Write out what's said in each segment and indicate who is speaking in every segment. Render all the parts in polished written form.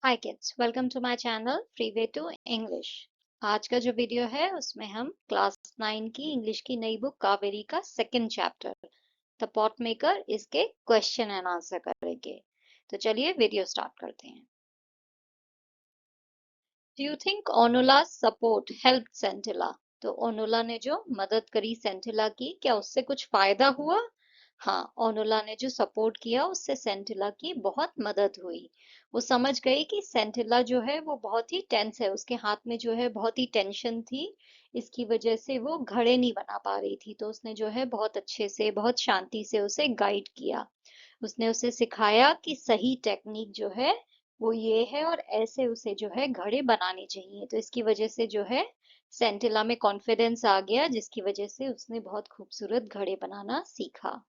Speaker 1: Hi kids, welcome to my channel free way to English. आज का जो video है उसमें हम क्लास 9 की इंग्लिश की नई बुक कावेरी का second chapter the pot maker इसके क्वेश्चन एंड आंसर करेंगे। तो चलिए वीडियो स्टार्ट करते हैं। Do you think Onola support help Sentila? तो ओनोला ने जो मदद करी सेंटिला की, क्या उससे कुछ फायदा हुआ? हाँ, ओनोला ने जो सपोर्ट किया उससे सेंटिला की बहुत मदद हुई। वो समझ गई कि सेंटिला जो है वो बहुत ही टेंस है, उसके हाथ में जो है बहुत ही टेंशन थी। इसकी वजह से वो घड़े नहीं बना पा रही थी, तो उसने जो है बहुत अच्छे से बहुत शांति से उसे गाइड किया। उसने उसे सिखाया कि सही टेक्निक जो है वो ये है और ऐसे उसे जो है घड़े बनाने चाहिए। तो इसकी वजह से जो है सेंटिला में कॉन्फिडेंस आ गया, जिसकी वजह से उसने बहुत खूबसूरत घड़े बनाना सीखा।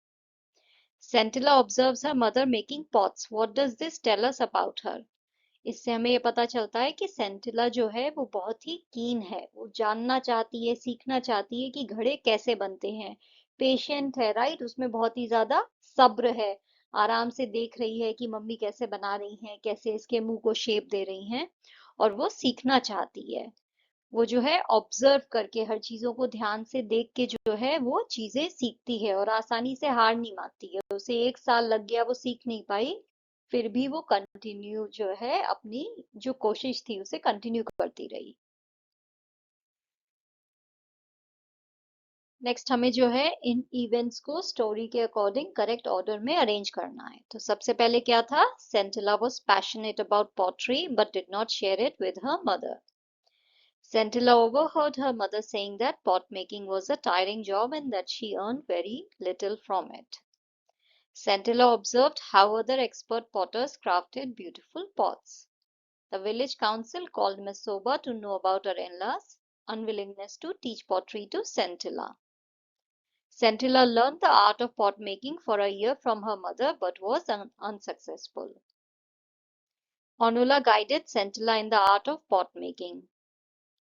Speaker 1: Sentila observes her mother making pots. What does this tell us about her? इससे हमें ये पता चलता है कि सेंटिला जो है वो बहुत ही कीन है, वो जानना चाहती है, सीखना चाहती है कि घड़े कैसे बनते हैं। पेशेंट है, राइट, उसमें बहुत ही ज्यादा सब्र है। आराम से देख रही है कि मम्मी कैसे बना रही हैं, कैसे इसके मुंह को शेप दे रही हैं, और वो सीखना चाहती है। वो जो है ऑब्जर्व करके हर चीजों को ध्यान से देख के जो है वो चीजें सीखती है और आसानी से हार नहीं मानती है। उसे 1 साल लग गया, वो सीख नहीं पाई, फिर भी वो कंटिन्यू जो है अपनी जो कोशिश थी उसे कंटिन्यू करती रही। नेक्स्ट हमें जो है इन इवेंट्स को स्टोरी के अकॉर्डिंग करेक्ट ऑर्डर में अरेंज करना है। तो सबसे पहले क्या था? Sentila was passionate about pottery but did not share it with her mother. Centilla overheard her mother saying that pot making was a tiring job and that she earned very little from it. Centilla observed how other expert potters crafted beautiful pots. The village council called Miss Soba to know about her in-laws' unwillingness to teach pottery to Centilla. Centilla learned the art of pot making for a year from her mother but was unsuccessful. Honula guided Centilla in the art of pot making.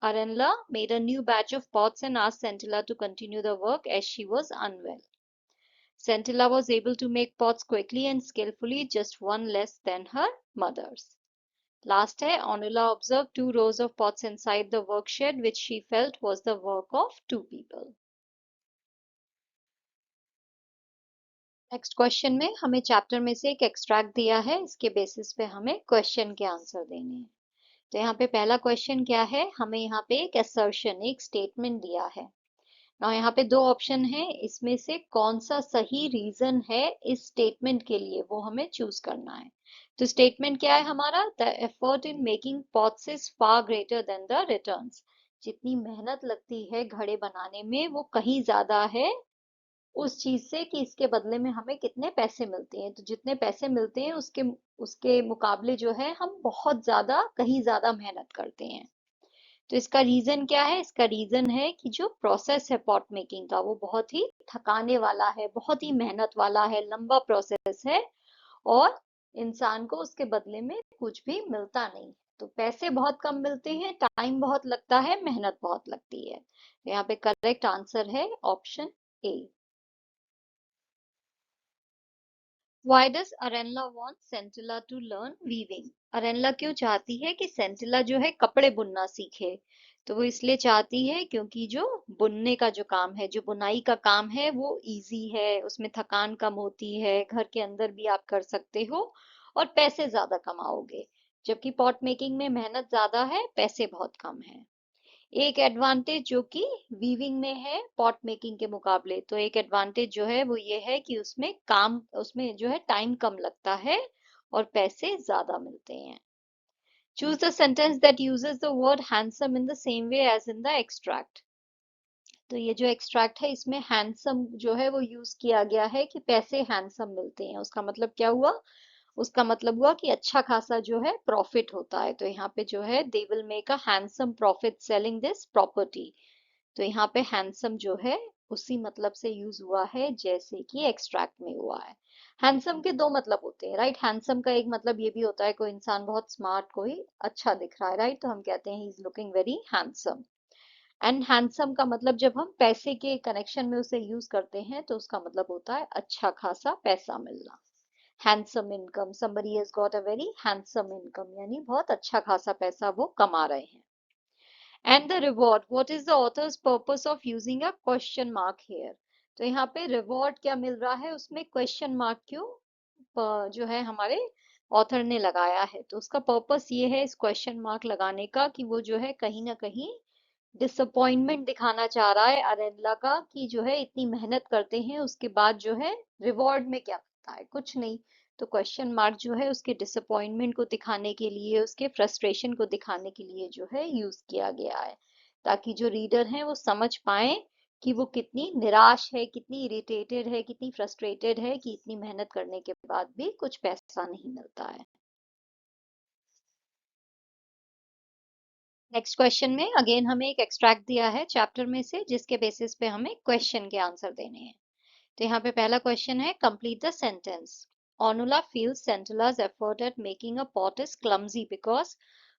Speaker 1: Arenla made a new batch of pots and asked Centilla to continue the work as she was unwell. Centilla was able to make pots quickly and skillfully, just one less than her mother's. Last है, Onula observed 2 rows of pots inside the workshed, which she felt was the work of 2 people. Next question में हमें chapter में से एक extract दिया है, इसके basis पे हमें क्वेश्चन के आंसर देने हैं। तो यहाँ पे पहला क्वेश्चन क्या है? हमें यहाँ पे एक असर्शन, एक स्टेटमेंट दिया है। ना यहाँ पे 2 ऑप्शन है, इसमें से कौन सा सही रीजन है इस स्टेटमेंट के लिए वो हमें चूज करना है। तो स्टेटमेंट क्या है हमारा? The effort in making pots is far greater than the returns. जितनी मेहनत लगती है घड़े बनाने में वो कहीं ज्यादा है उस चीज से कि इसके बदले में हमें कितने पैसे मिलते हैं। तो जितने पैसे मिलते हैं उसके उसके मुकाबले जो है हम बहुत ज्यादा, कहीं ज्यादा मेहनत करते हैं। तो इसका रीजन क्या है? इसका रीजन है कि जो प्रोसेस है पॉट मेकिंग का वो बहुत ही थकाने वाला है, बहुत ही मेहनत वाला है, लंबा प्रोसेस है, और इंसान को उसके बदले में कुछ भी मिलता नहीं। तो पैसे बहुत कम मिलते हैं, टाइम बहुत लगता है, मेहनत बहुत लगती है। तो यहाँ पे करेक्ट आंसर है option A. Why does Arenla want Centilla to learn weaving? अरेनला क्यों चाहती है कि सेंटिला जो है कपड़े बुनना सीखे? तो वो इसलिए चाहती है क्योंकि जो बुनने का जो काम है, जो बुनाई का काम है, वो इजी है, उसमें थकान कम होती है, घर के अंदर भी आप कर सकते हो और पैसे ज्यादा कमाओगे। जबकि पॉट मेकिंग में मेहनत ज्यादा है, पैसे बहुत कम है। एक एडवांटेज जो कि वीविंग में है पॉट मेकिंग के मुकाबले, तो एक एडवांटेज जो है वो ये है कि उसमें जो है टाइम कम लगता है और पैसे ज्यादा मिलते हैं। Choose the sentence that uses the word handsome in the same way as in the extract. तो ये जो एक्सट्रैक्ट है इसमें हैंडसम जो है वो यूज किया गया है कि पैसे हैंडसम मिलते हैं। उसका मतलब क्या हुआ? उसका मतलब हुआ कि अच्छा खासा जो है प्रॉफिट होता है। तो यहाँ पे जो है they will make a handsome profit selling this property. तो यहाँ पे हैंडसम जो है उसी मतलब से यूज हुआ है जैसे कि एक्सट्रैक्ट में हुआ है। हैंडसम के 2 मतलब होते हैं, राइट। हैंडसम का एक मतलब ये भी होता है कोई इंसान बहुत स्मार्ट, कोई अच्छा दिख रहा है, राइट, तो हम कहते हैं he is looking very handsome. And handsome का मतलब जब हम पैसे के कनेक्शन में उसे यूज करते हैं तो उसका मतलब होता है अच्छा खासा पैसा मिलना। Handsome income, somebody has got a very handsome income, यानी बहुत अच्छा खासा पैसा वो कमा रहे हैं. And the reward, what is the author's purpose of using a question mark here? तो यहाँ पे रिवॉर्ड क्या मिल रहा है, उसमें क्वेश्चन मार्क क्यों जो है हमारे ऑथर ने लगाया है? तो उसका पर्पस ये है इस क्वेश्चन मार्क लगाने का कि वो जो है कहीं ना कहीं डिसअपॉइंटमेंट दिखाना चाह रहा है अरेनला का, कि जो है इतनी मेहनत करते हैं उसके बाद जो है रिवॉर्ड में क्या मिलता है, कुछ नहीं. तो क्वेश्चन मार्क जो है उसके डिसअपॉइंटमेंट को दिखाने के लिए, उसके फ्रस्ट्रेशन को दिखाने के लिए जो है यूज किया गया है, ताकि जो रीडर हैं वो समझ पाए कि वो कितनी निराश है, कितनी इरिटेटेड है, कितनी फ्रस्ट्रेटेड है कि इतनी मेहनत करने के बाद भी कुछ पैसा नहीं मिलता है. नेक्स्ट क्वेश्चन में अगेन हमें एक एक्सट्रैक्ट दिया है चैप्टर में से, जिसके बेसिस पे हमें क्वेश्चन के आंसर देने हैं. तो यहाँ पे पहला क्वेश्चन है, complete the sentence. Onula feels Sentila's effort at making a pot is clumsy because,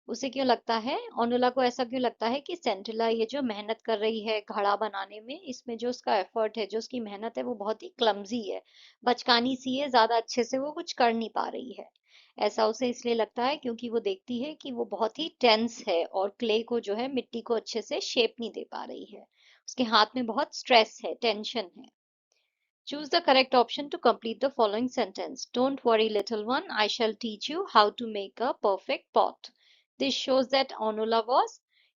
Speaker 1: उसे क्यों लगता है, ओनुला को ऐसा क्यों लगता है कि सेंटिला ये जो मेहनत कर रही है घड़ा बनाने में, इसमें जो उसका एफर्ट है, जो उसकी मेहनत है, वो बहुत ही क्लमजी है, बचकानी सी है, ज्यादा अच्छे से वो कुछ कर नहीं पा रही है. ऐसा उसे इसलिए लगता है क्योंकि वो देखती है कि वो बहुत ही टेंस है और क्ले को जो है, मिट्टी को अच्छे से शेप नहीं दे पा रही है, उसके हाथ में बहुत स्ट्रेस है, टेंशन है. Choose the correct option to complete the following sentence. Don't worry, little one. I shall teach you how to make a perfect pot. This shows that Onula was,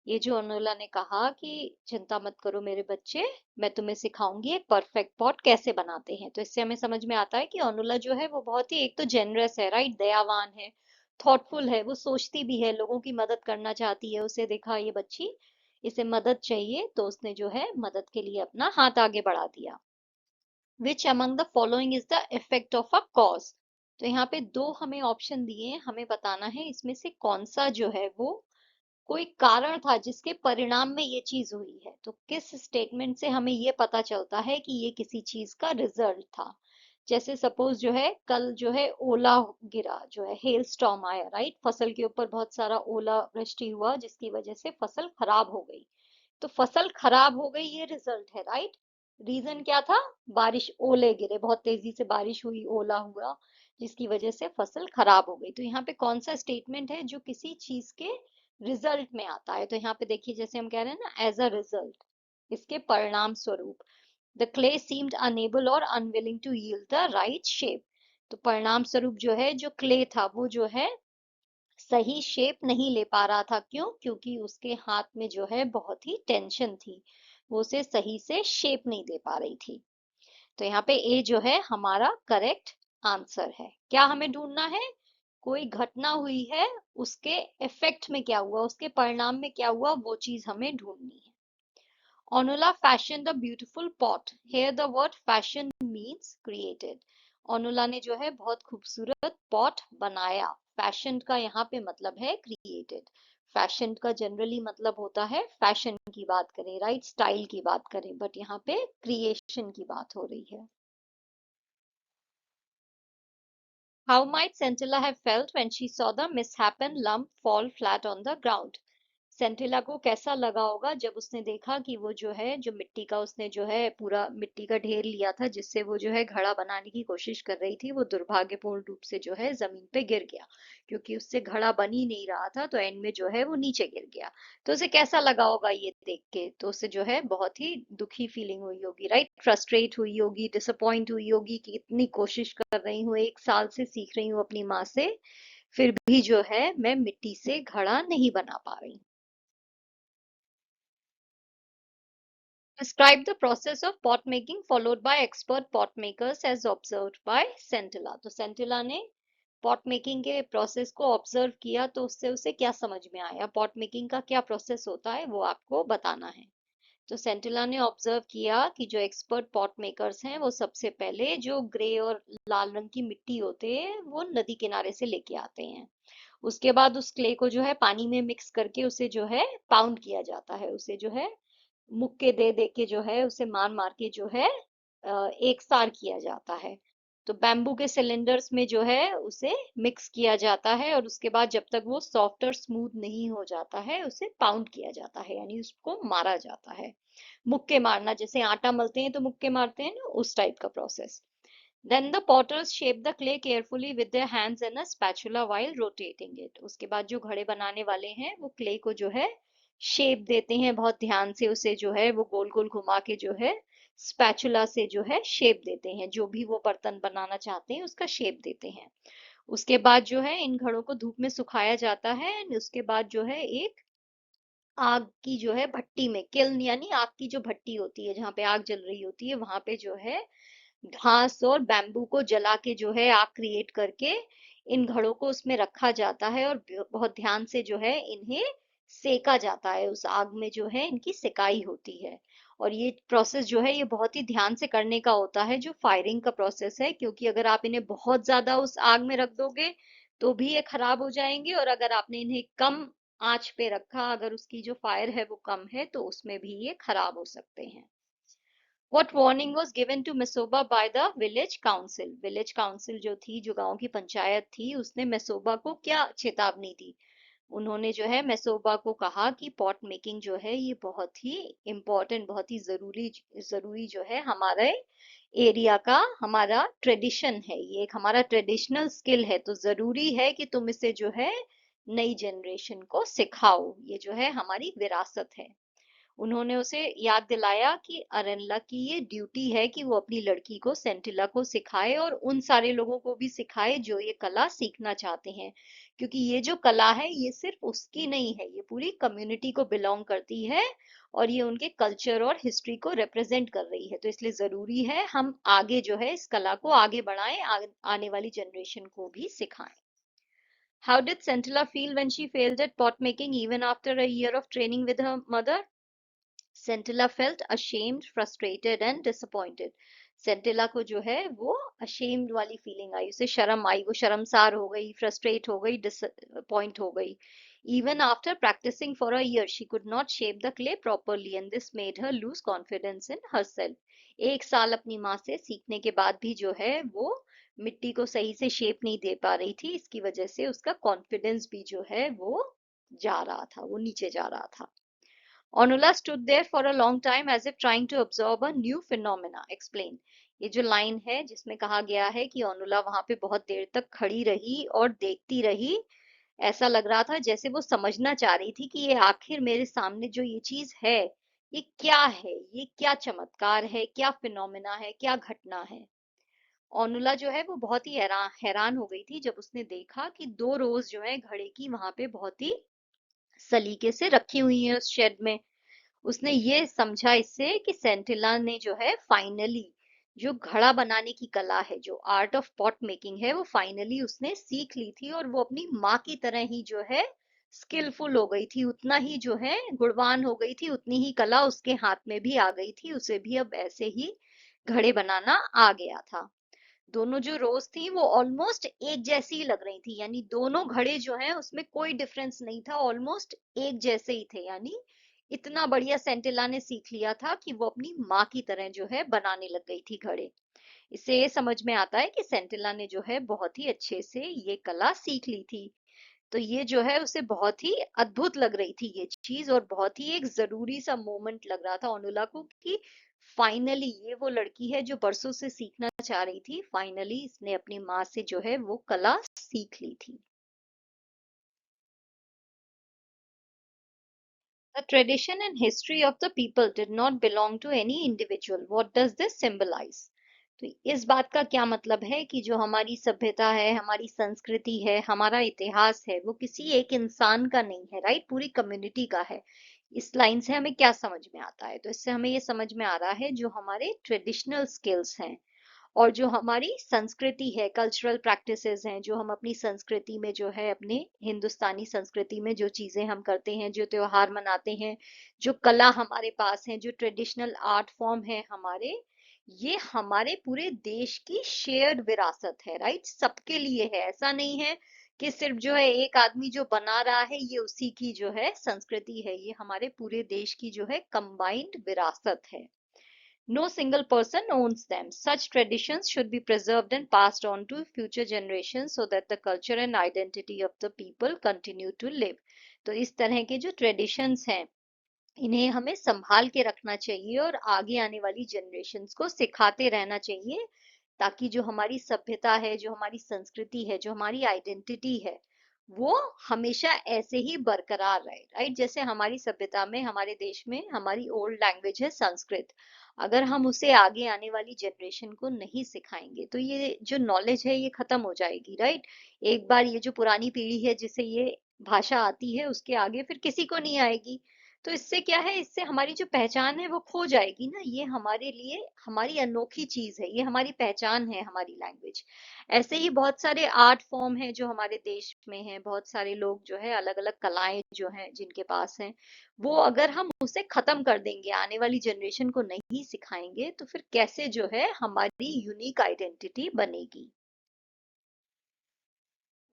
Speaker 1: ये जो अनुला ने कहा कि चिंता मत करो मेरे बच्चे, मैं तुम्हें सिखाऊंगी एक परफेक्ट पॉट कैसे बनाते हैं. तो इससे हमें समझ में आता है कि अनुला जो है वो बहुत ही, एक तो जेनरस है, राइट, दयावान है, थॉटफुल है, वो सोचती भी है, लोगों की मदद करना चाहती है. उसे देखा ये बच्ची, इसे मदद चाहिए, तो उसने जो है मदद के लिए अपना हाथ आगे बढ़ा दिया. Which among the following is the effect of a cause? तो यहाँ पे दो हमें ऑप्शन दिए हैं, हमें बताना है इसमें से कौन सा जो है वो कोई कारण था जिसके परिणाम में ये चीज हुई है. तो किस स्टेटमेंट से हमें ये पता चलता है कि ये किसी चीज का रिजल्ट था. जैसे सपोज जो है कल जो है ओला गिरा, जो है हेल स्टॉर्म आया, राइट, फसल के ऊपर बहुत सारा ओला वृष्टि हुआ जिसकी वजह से फसल खराब हो गई. तो फसल खराब हो गई, ये रिजल्ट है, राइट. रीजन क्या था, बारिश, ओले गिरे, बहुत तेजी से बारिश हुई, ओला हुआ, जिसकी वजह से फसल खराब हो गई. तो यहाँ पे कौन सा स्टेटमेंट है जो किसी चीज के रिजल्ट में आता है? तो यहाँ पे देखिए, जैसे हम कह रहे हैं ना, एज अ रिजल्ट, इसके परिणाम स्वरूप. द क्ले सीम्ड अनेबल और unwilling to yield the right shape. तो परिणाम स्वरूप जो है, जो क्ले था वो जो है सही शेप नहीं ले पा रहा था. क्यों? क्योंकि उसके हाथ में जो है बहुत ही टेंशन थी, वो उसे सही से शेप नहीं दे पा रही थी. तो यहाँ पे ए जो है हमारा करेक्ट आंसर है. क्या हमें ढूंढना है? कोई घटना हुई है, उसके इफेक्ट में क्या हुआ, उसके परिणाम में क्या हुआ, वो चीज हमें ढूंढनी है. Onula fashioned a beautiful pot. Here the word fashion means created. Onula ने जो है बहुत खूबसूरत पॉट बनाया. फैशन का यहाँ पे मतलब है क्रिएटेड. फैशन का जनरली मतलब होता है फैशन की बात करें, राइट, स्टाइल की बात करें, बट यहाँ पे क्रिएशन की बात हो रही है. How might Centilla have felt when she saw the misshapen lump fall flat on the ground? सेंटिला को कैसा लगा होगा जब उसने देखा कि वो जो है, जो मिट्टी का उसने जो है पूरा मिट्टी का ढेर लिया था जिससे वो जो है घड़ा बनाने की कोशिश कर रही थी, वो दुर्भाग्यपूर्ण रूप से जो है जमीन पे गिर गया, क्योंकि उससे घड़ा बन ही नहीं रहा था, तो एंड में जो है वो नीचे गिर गया. तो उसे कैसा लगा होगा ये देख के? तो उसे जो है बहुत ही दुखी फीलिंग हुई होगी, राइट, फ्रस्ट्रेट हुई होगी, डिसअपॉइंट हुई होगी कि इतनी कोशिश कर रही हूँ, 1 साल से सीख रही हूँ अपनी माँ से, फिर भी जो है मैं मिट्टी से घड़ा नहीं बना पा रही. Describe the process of pot making followed by expert pot makers as observed by Centilla. तो सेंटिला ने पॉट मेकिंग के प्रोसेस को ऑब्जर्व किया, तो उससे उसे क्या समझ में आया, पॉट मेकिंग का क्या प्रोसेस होता है वो आपको बताना है. तो सेंटिला ने ऑब्जर्व किया कि जो एक्सपर्ट पॉट मेकर्स हैं वो सबसे पहले जो ग्रे और लाल रंग की मिट्टी होते हैं वो नदी किनारे से लेके आते हैं. उसके बाद उस क्ले को जो है पानी में मिक्स करके उसे जो है पाउंड किया जाता है, उसे जो है मुक्के दे दे के जो है, उसे मार मार के जो है एक सार किया जाता है. तो बैम्बू के सिलेंडर्स में जो है उसे मिक्स किया जाता है, और उसके बाद जब तक वो सॉफ्ट और स्मूथ नहीं हो जाता है उसे पाउंड किया जाता है, यानी उसको मारा जाता है. मुक्के मारना, जैसे आटा मलते हैं तो मुक्के मारते हैं ना, उस टाइप का process. Then the potters shape the clay carefully with their hands and a spatula while rotating it. उसके बाद जो घड़े बनाने वाले हैं वो क्ले को जो है शेप देते हैं, बहुत ध्यान से उसे जो है वो गोल गोल घुमा के जो है स्पैचुला से जो है शेप देते हैं, जो भी वो बर्तन बनाना चाहते हैं उसका शेप देते हैं। उसके बाद जो है इन घड़ों को धूप में सुखाया जाता है and उसके बाद जो है एक आग की जो है भट्टी में, किल्न यानी आग की जो भट्टी होती है जहाँ पे आग जल रही होती है, वहां पे जो है घास और बैम्बू को जला के जो है आग क्रिएट करके इन घड़ों को उसमें रखा जाता है और बहुत ध्यान से जो है इन्हें सेका जाता है, उस आग में जो है इनकी सिकाई होती है। और ये प्रोसेस जो है ये बहुत ही ध्यान से करने का होता है, जो फायरिंग का प्रोसेस है, क्योंकि अगर आप इन्हें बहुत ज्यादा उस आग में रख दोगे तो भी ये खराब हो जाएंगे, और अगर आपने इन्हें कम आंच पे रखा, अगर उसकी जो फायर है वो कम है, तो उसमें भी ये खराब हो सकते हैं। What warning was given to Mesoba by the village council? Village council जो थी, जो गांव की पंचायत थी, उसने मेसोबा को क्या चेतावनी दी? उन्होंने जो है मेसोबा को कहा कि पॉट मेकिंग जो है ये बहुत ही इम्पोर्टेंट, बहुत ही जरूरी जरूरी जो है हमारे एरिया का हमारा ट्रेडिशन है, ये एक हमारा ट्रेडिशनल स्किल है, तो जरूरी है कि तुम इसे जो है नई जनरेशन को सिखाओ, ये जो है हमारी विरासत है। उन्होंने उसे याद दिलाया कि अरनला की ये ड्यूटी है कि वो अपनी लड़की को सेंटिला को सिखाए और उन सारे लोगों को भी सिखाए जो ये कला सीखना चाहते हैं, क्योंकि ये जो कला है ये सिर्फ उसकी नहीं है, ये पूरी कम्युनिटी को बिलोंग करती है और ये उनके कल्चर और हिस्ट्री को रिप्रेजेंट कर रही है, तो इसलिए जरूरी है हम आगे जो है इस कला को आगे बढ़ाएं, आने वाली जनरेशन को भी सिखाएं। How did Centilla feel when she failed at pot making even after a year of training with her mother? Sentila felt ashamed, frustrated and disappointed. Sentila को जो है वो अशेम्ड वाली फीलिंग आई, उसे शर्म आई, वो शर्मसार हो गई, फ्रस्ट्रेट हो गई, डिसअपॉइंट हो गई। Even after practicing for a year, she could not shape the clay properly, and this made her lose confidence in herself. एक साल अपनी माँ से सीखने के बाद भी जो है वो मिट्टी को सही से शेप नहीं दे पा रही थी, इसकी वजह से उसका कॉन्फिडेंस भी जो है वो जा रहा था, वो नीचे जा रहा था। Onula stood there for a long time as if trying to absorb a new phenomena. Explain. ये जो लाइन है जिसमें कहा गया है कि ओनुला वहां पे बहुत देर तक खड़ी रही और देखती रही, ऐसा लग रहा था जैसे वो समझना चाह रही थी कि ये आखिर मेरे सामने जो ये चीज है ये क्या है, ये क्या चमत्कार है, क्या फिनोमेना है, क्या घटना है। ओनुला जो है वो बहुत ही हैरान हैरान हो गई थी जब उसने देखा कि दो रोज जो है घड़े की वहां पे बहुत ही सलीके से रखी हुई है उस शेड में। उसने ये समझा इससे कि सेंटिला ने जो है फाइनली जो घड़ा बनाने की कला है, जो आर्ट ऑफ पॉट मेकिंग है, वो फाइनली उसने सीख ली थी और वो अपनी माँ की तरह ही जो है स्किलफुल हो गई थी, उतना ही जो है गुणवान हो गई थी, उतनी ही कला उसके हाथ में भी आ गई थी, उसे भी अब ऐसे ही घड़े बनाना आ गया था। दोनों जो रोज थी वो ऑलमोस्ट एक जैसी ही लग रही थी, यानी दोनों घड़े जो हैं उसमें कोई डिफरेंस नहीं था, ऑलमोस्ट एक जैसे ही थे, यानी इतना बढ़िया सेंटिला ने सीख लिया था कि वो अपनी माँ की तरह जो है बनाने लग गई थी घड़े। इससे ये समझ में आता है कि सेंटिला ने जो है बहुत ही अच्छे से ये कला सीख ली थी, तो ये जो है उसे बहुत ही अद्भुत लग रही थी ये चीज, और बहुत ही एक जरूरी सा मोमेंट लग रहा था अनुला को कि फाइनली ये वो लड़की है जो बरसों से सीखना चाह रही थी, फाइनली इसने अपनी माँ से जो है वो कला सीख ली थी। The tradition and history of the people did not belong to any individual. What does this symbolize? तो इस बात का क्या मतलब है कि जो हमारी सभ्यता है, हमारी संस्कृति है, हमारा इतिहास है, वो किसी एक इंसान का नहीं है, राइट, पूरी कम्युनिटी का है। इस लाइन से हमें क्या समझ में आता है? तो इससे हमें ये समझ में आ रहा है जो हमारे ट्रेडिशनल स्किल्स हैं और जो हमारी संस्कृति है, कल्चरल प्रैक्टिसेस हैं, जो हम अपनी संस्कृति में जो है अपने हिंदुस्तानी संस्कृति में जो चीजें हम करते हैं, जो त्योहार मनाते हैं, जो कला हमारे पास है, जो ट्रेडिशनल आर्ट फॉर्म है हमारे, ये हमारे पूरे देश की शेयर्ड विरासत है, राइट, सबके लिए है। ऐसा नहीं है कि सिर्फ जो है एक आदमी जो बना रहा है ये उसी की जो है संस्कृति है, ये हमारे पूरे देश की जो है कंबाइंड विरासत है। No single person owns them. Such traditions should be preserved and passed on to future generations so that the culture and identity of the people continue to live. तो इस तरह के जो ट्रेडिशंस हैं इन्हें हमें संभाल के रखना चाहिए और आगे आने वाली जनरेशंस को सिखाते रहना चाहिए, ताकि जो हमारी सभ्यता है, जो हमारी संस्कृति है, जो हमारी आइडेंटिटी है, वो हमेशा ऐसे ही बरकरार रहे, राइट? जैसे हमारी सभ्यता में, हमारे देश में हमारी ओल्ड लैंग्वेज है संस्कृत। अगर हम उसे आगे आने वाली जनरेशन को नहीं सिखाएंगे तो ये जो नॉलेज है ये खत्म हो जाएगी, राइट? एक बार ये जो पुरानी पीढ़ी है जिसे ये भाषा आती है, उसके आगे फिर किसी को नहीं आएगी। तो इससे क्या है, इससे हमारी जो पहचान है वो खो जाएगी ना। ये हमारे लिए हमारी अनोखी चीज है, ये हमारी पहचान है, हमारी लैंग्वेज। ऐसे ही बहुत सारे आर्ट फॉर्म हैं जो हमारे देश में हैं, बहुत सारे लोग जो है अलग अलग कलाएं जो हैं जिनके पास हैं, वो अगर हम उसे खत्म कर देंगे, आने वाली जनरेशन को नहीं सिखाएंगे, तो फिर कैसे जो है हमारी यूनिक आइडेंटिटी बनेगी।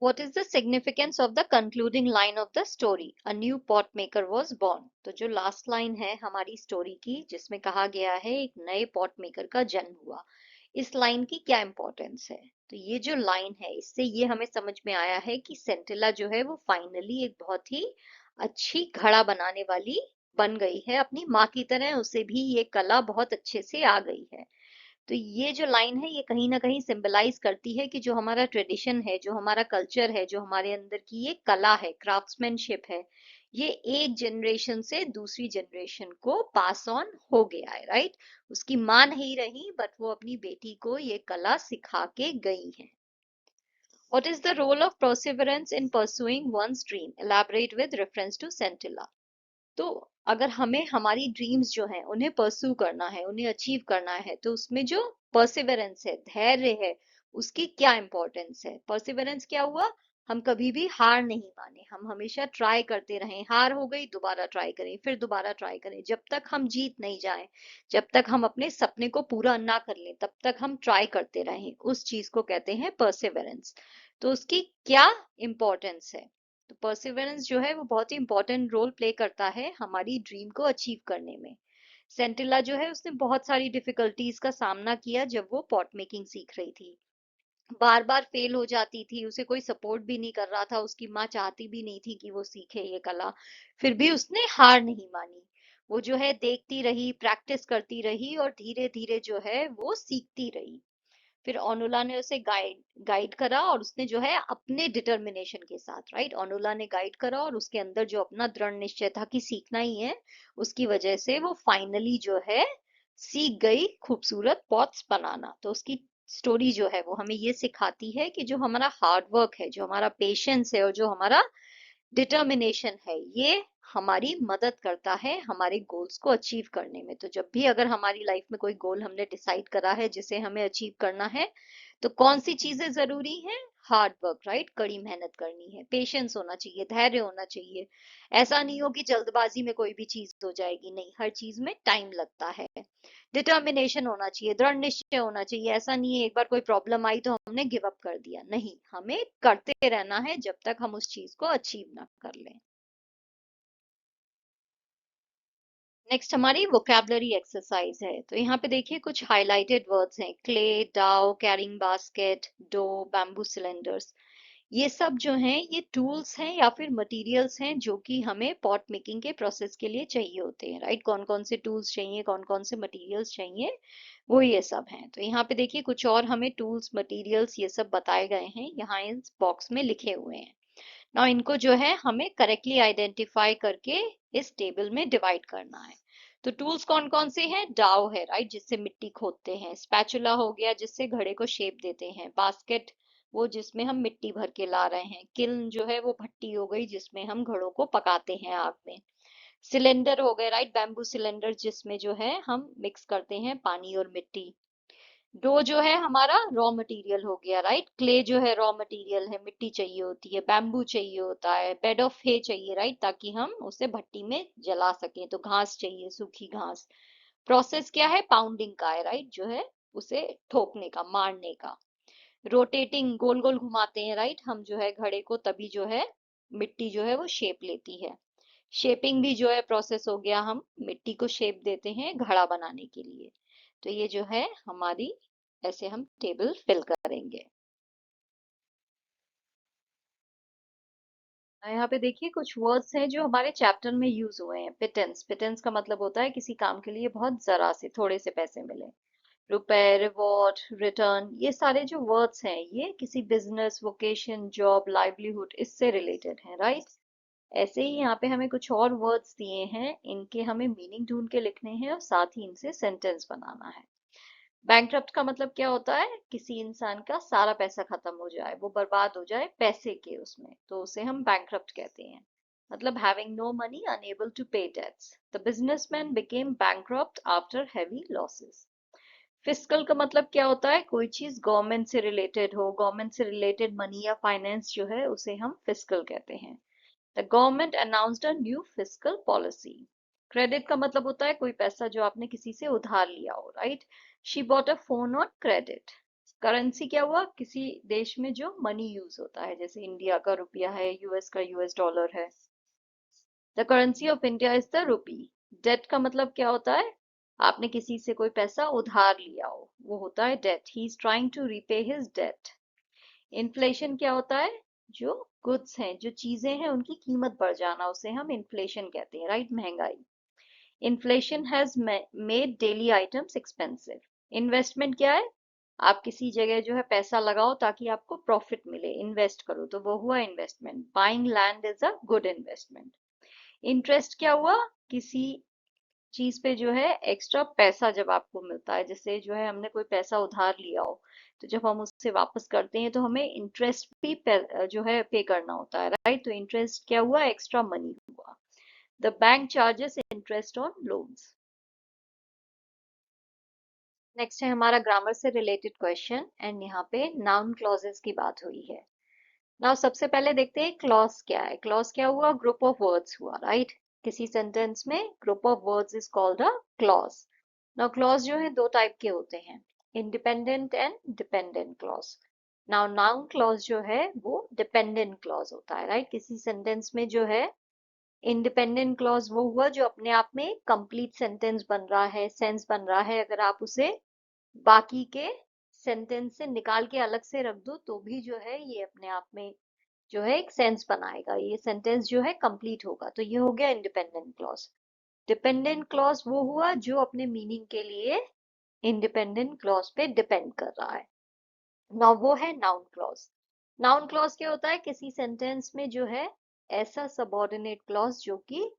Speaker 1: What is the significance of the concluding line of the story? A new pot maker was born. तो जो लास्ट लाइन है हमारी स्टोरी की, जिसमें कहा गया है एक नए पॉट मेकर का जन्म हुआ, इस लाइन की क्या इंपॉर्टेंस है? तो ये जो लाइन है, इससे ये हमें समझ में आया है कि सेंटिला जो है वो फाइनली एक बहुत ही अच्छी घड़ा बनाने वाली बन गई है। अपनी माँ की तरह उसे भी ये कला बहुत अच्छे से आ गई है। तो ये जो लाइन है ये कहीं ना कहीं सिंबलाइज करती है कि जो हमारा ट्रेडिशन है, जो हमारा कल्चर है, जो हमारे अंदर की ये कला है, क्राफ्ट्समैनशिप है, ये एक जनरेशन से दूसरी जनरेशन को पास ऑन हो गया है, राइट? उसकी माँ नहीं रही, बट वो अपनी बेटी को ये कला सिखा के गई है। What is the role of perseverance in pursuing one's dream? Elaborate with reference to Scintilla. तो अगर हमें हमारी ड्रीम्स जो हैं उन्हें परस्यू करना है, उन्हें अचीव करना है, तो उसमें जो परसिवरेंस है, धैर्य है, उसकी क्या इंपॉर्टेंस है? परसिवरेंस क्या हुआ? हम कभी भी हार नहीं माने, हम हमेशा ट्राई करते रहें। हार हो गई, दोबारा ट्राई करें, फिर दोबारा ट्राई करें, जब तक हम जीत नहीं जाए, जब तक हम अपने सपने को पूरा ना कर लें, तब तक हम ट्राई करते रहें। उस चीज को कहते हैं परसिवरेंस। तो उसकी क्या इंपॉर्टेंस है? तो परसिवरेंस जो है वो बहुत ही इंपॉर्टेंट रोल प्ले करता है हमारी ड्रीम को अचीव करने में। सेंटिला जो है उसने बहुत सारी डिफिकल्टीज का सामना किया जब वो पॉट मेकिंग सीख रही थी। बार बार फेल हो जाती थी, उसे कोई सपोर्ट भी नहीं कर रहा था, उसकी माँ चाहती भी नहीं थी कि वो सीखे ये कला। फिर भी उसने हार नहीं मानी। वो जो है देखती रही, प्रैक्टिस करती रही और धीरे धीरे जो है वो सीखती रही। फिर ओनुला ने उसे गाइड गाइड करा, और उसने जो है अपने डिटर्मिनेशन के साथ, राइट, ओनुला ने गाइड करा और उसके अंदर जो अपना दृढ़ निश्चय था कि सीखना ही है, उसकी वजह से वो फाइनली जो है सीख गई खूबसूरत पॉट्स बनाना। तो उसकी स्टोरी जो है वो हमें ये सिखाती है कि जो हमारा हार्ड वर्क है, जो हमारा पेशेंस है और जो हमारा डिटर्मिनेशन है, ये हमारी मदद करता है हमारे गोल्स को अचीव करने में। तो जब भी अगर हमारी लाइफ में कोई गोल हमने डिसाइड करा है जिसे हमें अचीव करना है, तो कौन सी चीजें जरूरी हैं? हार्ड वर्क, राइट, कड़ी मेहनत करनी है, पेशेंस होना चाहिए, धैर्य होना चाहिए। ऐसा नहीं हो कि जल्दबाजी में कोई भी चीज हो जाएगी, नहीं, हर चीज में टाइम लगता है। डिटर्मिनेशन होना चाहिए, दृढ़ निश्चय होना चाहिए। ऐसा नहीं है एक बार कोई प्रॉब्लम आई तो हमने गिव अप कर दिया, नहीं, हमें करते रहना है जब तक हम उस चीज को अचीव ना कर लें। नेक्स्ट हमारी वोकैबुलरी एक्सरसाइज है। तो यहाँ पे देखिए कुछ हाइलाइटेड वर्ड्स हैं: clay, dough, carrying basket, dough, bamboo cylinders. ये सब जो हैं ये टूल्स हैं या फिर मटेरियल्स हैं जो कि हमें पॉट मेकिंग के प्रोसेस के लिए चाहिए होते हैं, राइट? कौन कौन से टूल्स चाहिए, कौन कौन से मटेरियल्स चाहिए, वो ये सब हैं। तो यहाँ पे देखिए कुछ और हमें टूल्स, मटेरियल्स ये सब बताए गए हैं, यहाँ इस बॉक्स में लिखे हुए हैं। ना इनको जो है हमें करेक्टली आइडेंटिफाई करके इस टेबल में डिवाइड करना है। तो टूल्स कौन कौन से हैं? डाव है, राइट, जिससे मिट्टी खोदते हैं। स्पैचुला हो गया, जिससे घड़े को शेप देते हैं। बास्केट, वो जिसमें हम मिट्टी भर के ला रहे हैं। किल्न जो है वो भट्टी हो गई जिसमें हम घड़ों को पकाते हैं आग में। सिलेंडर हो गए, राइट, बैम्बू सिलेंडर, जिसमें जो है हम मिक्स करते हैं पानी और मिट्टी। डो जो है हमारा रॉ मटेरियल हो गया, राइट। क्ले जो है रॉ मटेरियल है, मिट्टी चाहिए होती है। बैम्बू चाहिए होता है। बेड ऑफ हे चाहिए, राइट, ताकि हम उसे भट्टी में जला सकें। तो घास चाहिए, सूखी घास। प्रोसेस क्या है? पाउंडिंग का है, राइट, जो है उसे ठोकने का, मारने का। रोटेटिंग, गोल गोल घुमाते हैं, राइट, हम जो है घड़े को, तभी जो है मिट्टी जो है वो शेप लेती है। शेपिंग भी जो है प्रोसेस हो गया, हम मिट्टी को शेप देते हैं घड़ा बनाने के लिए। तो ये जो है हमारी, ऐसे हम टेबल फिल करेंगे। यहाँ पे देखिए कुछ वर्ड्स हैं जो हमारे चैप्टर में यूज हुए हैं। पिटेंस, पिटेंस का मतलब होता है किसी काम के लिए बहुत जरा से, थोड़े से पैसे मिले। रुपए, रिवॉर्ड, रिटर्न, ये सारे जो वर्ड्स हैं ये किसी बिजनेस, वोकेशन, जॉब, लाइवलीहुड इससे रिलेटेड हैं, राइट। ऐसे ही यहाँ पे हमें कुछ और वर्ड्स दिए हैं, इनके हमें मीनिंग ढूंढ के लिखने हैं और साथ ही इनसे सेंटेंस बनाना है। बैंकरप्ट का मतलब क्या होता है? किसी इंसान का सारा पैसा खत्म हो जाए, वो बर्बाद हो जाए पैसे के उसमें, तो उसे हम बैंकरप्ट कहते हैं। मतलब having no money, unable to pay debts. The businessman became bankrupt after heavy losses. Fiscal का मतलब क्या होता है? कोई चीज गवर्नमेंट से रिलेटेड हो, गवर्नमेंट से रिलेटेड मनी या फाइनेंस जो है उसे हम फिस्कल कहते हैं। The government announced a new fiscal policy. Credit का मतलब होता है कोई पैसा जो आपने किसी से उधार लिया हो, right. She bought a phone on credit. Currency क्या हुआ? किसी देश में जो मनी यूज होता है, जैसे इंडिया का रुपया है, यूएस का यूएस डॉलर है। The currency of India is the rupee. Debt का मतलब क्या होता है? आपने किसी से कोई पैसा उधार लिया हो, वो होता है debt. He is trying to repay his debt. Inflation क्या होता है? जो गुड्स हैं, जो चीजें हैं, उनकी कीमत बढ़ जाना, उसे हम इन्फ्लेशन कहते हैं, राइट, महंगाई। Inflation has made daily items expensive. Investment क्या है? आप किसी जगह जो है पैसा लगाओ ताकि आपको प्रॉफिट मिले, इन्वेस्ट करो, तो वो हुआ investment. Buying land is a good investment. Interest क्या हुआ? किसी चीज पे जो है एक्स्ट्रा पैसा जब आपको मिलता है, जैसे जो है हमने कोई पैसा उधार लिया हो, तो जब हम उससे वापस करते हैं तो हमें इंटरेस्ट भी जो है पे करना होता है, राइट। तो इंटरेस्ट क्या हुआ? एक्स्ट्रा मनी हुआ। The bank charges interest on loans. Next है हमारा ग्रामर से रिलेटेड क्वेश्चन, एंड यहाँ पे नाउन क्लॉजेस की बात हुई है। नाउ सबसे पहले देखते हैं क्लॉज क्या है। क्लॉज क्या हुआ? ग्रुप ऑफ वर्ड्स हुआ, राइट। किसी सेंटेंस में group of words is called a clause. Now clause जो है दो टाइप के होते हैं, independent and dependent clause. Now noun clause जो है वो डिपेंडेंट क्लॉज होता है, राइट। किसी सेंटेंस में जो है इंडिपेंडेंट क्लॉज वो हुआ जो अपने आप में कंप्लीट सेंटेंस बन रहा है, सेंस बन रहा है। अगर आप उसे बाकी के सेंटेंस से निकाल के अलग से रख दो तो भी जो है ये अपने आप में जो है एक सेंस बनाएगा, ये सेंटेंस जो है कंप्लीट होगा। तो ये हो गया इंडिपेंडेंट क्लॉज। डिपेंडेंट क्लॉज वो हुआ जो अपने मीनिंग के लिए इंडिपेंडेंट क्लॉज पे डिपेंड कर रहा है। नाउ वो है नाउन क्लॉज। नाउन क्लॉज क्या होता है? किसी सेंटेंस में जो है ऐसा सबऑर्डिनेट क्लॉज जो कि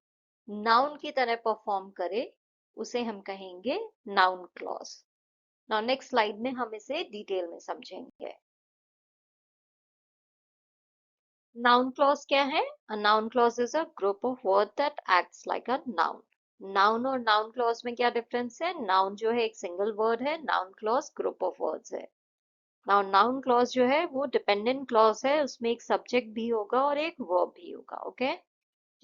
Speaker 1: नाउन की तरह परफॉर्म करे, उसे हम कहेंगे noun clause. Now next slide में हम इसे डिटेल में समझेंगे। नाउन क्लॉज क्या है? A noun clause is a group of word that acts like a noun. Noun और नाउन क्लॉज में क्या डिफरेंस है? नाउन जो है एक सिंगल वर्ड है, noun clause group of words है। नाउ नाउन क्लॉज जो है वो डिपेंडेंट क्लॉज है, उसमें एक सब्जेक्ट भी होगा और एक वर्ब भी होगा, ओके।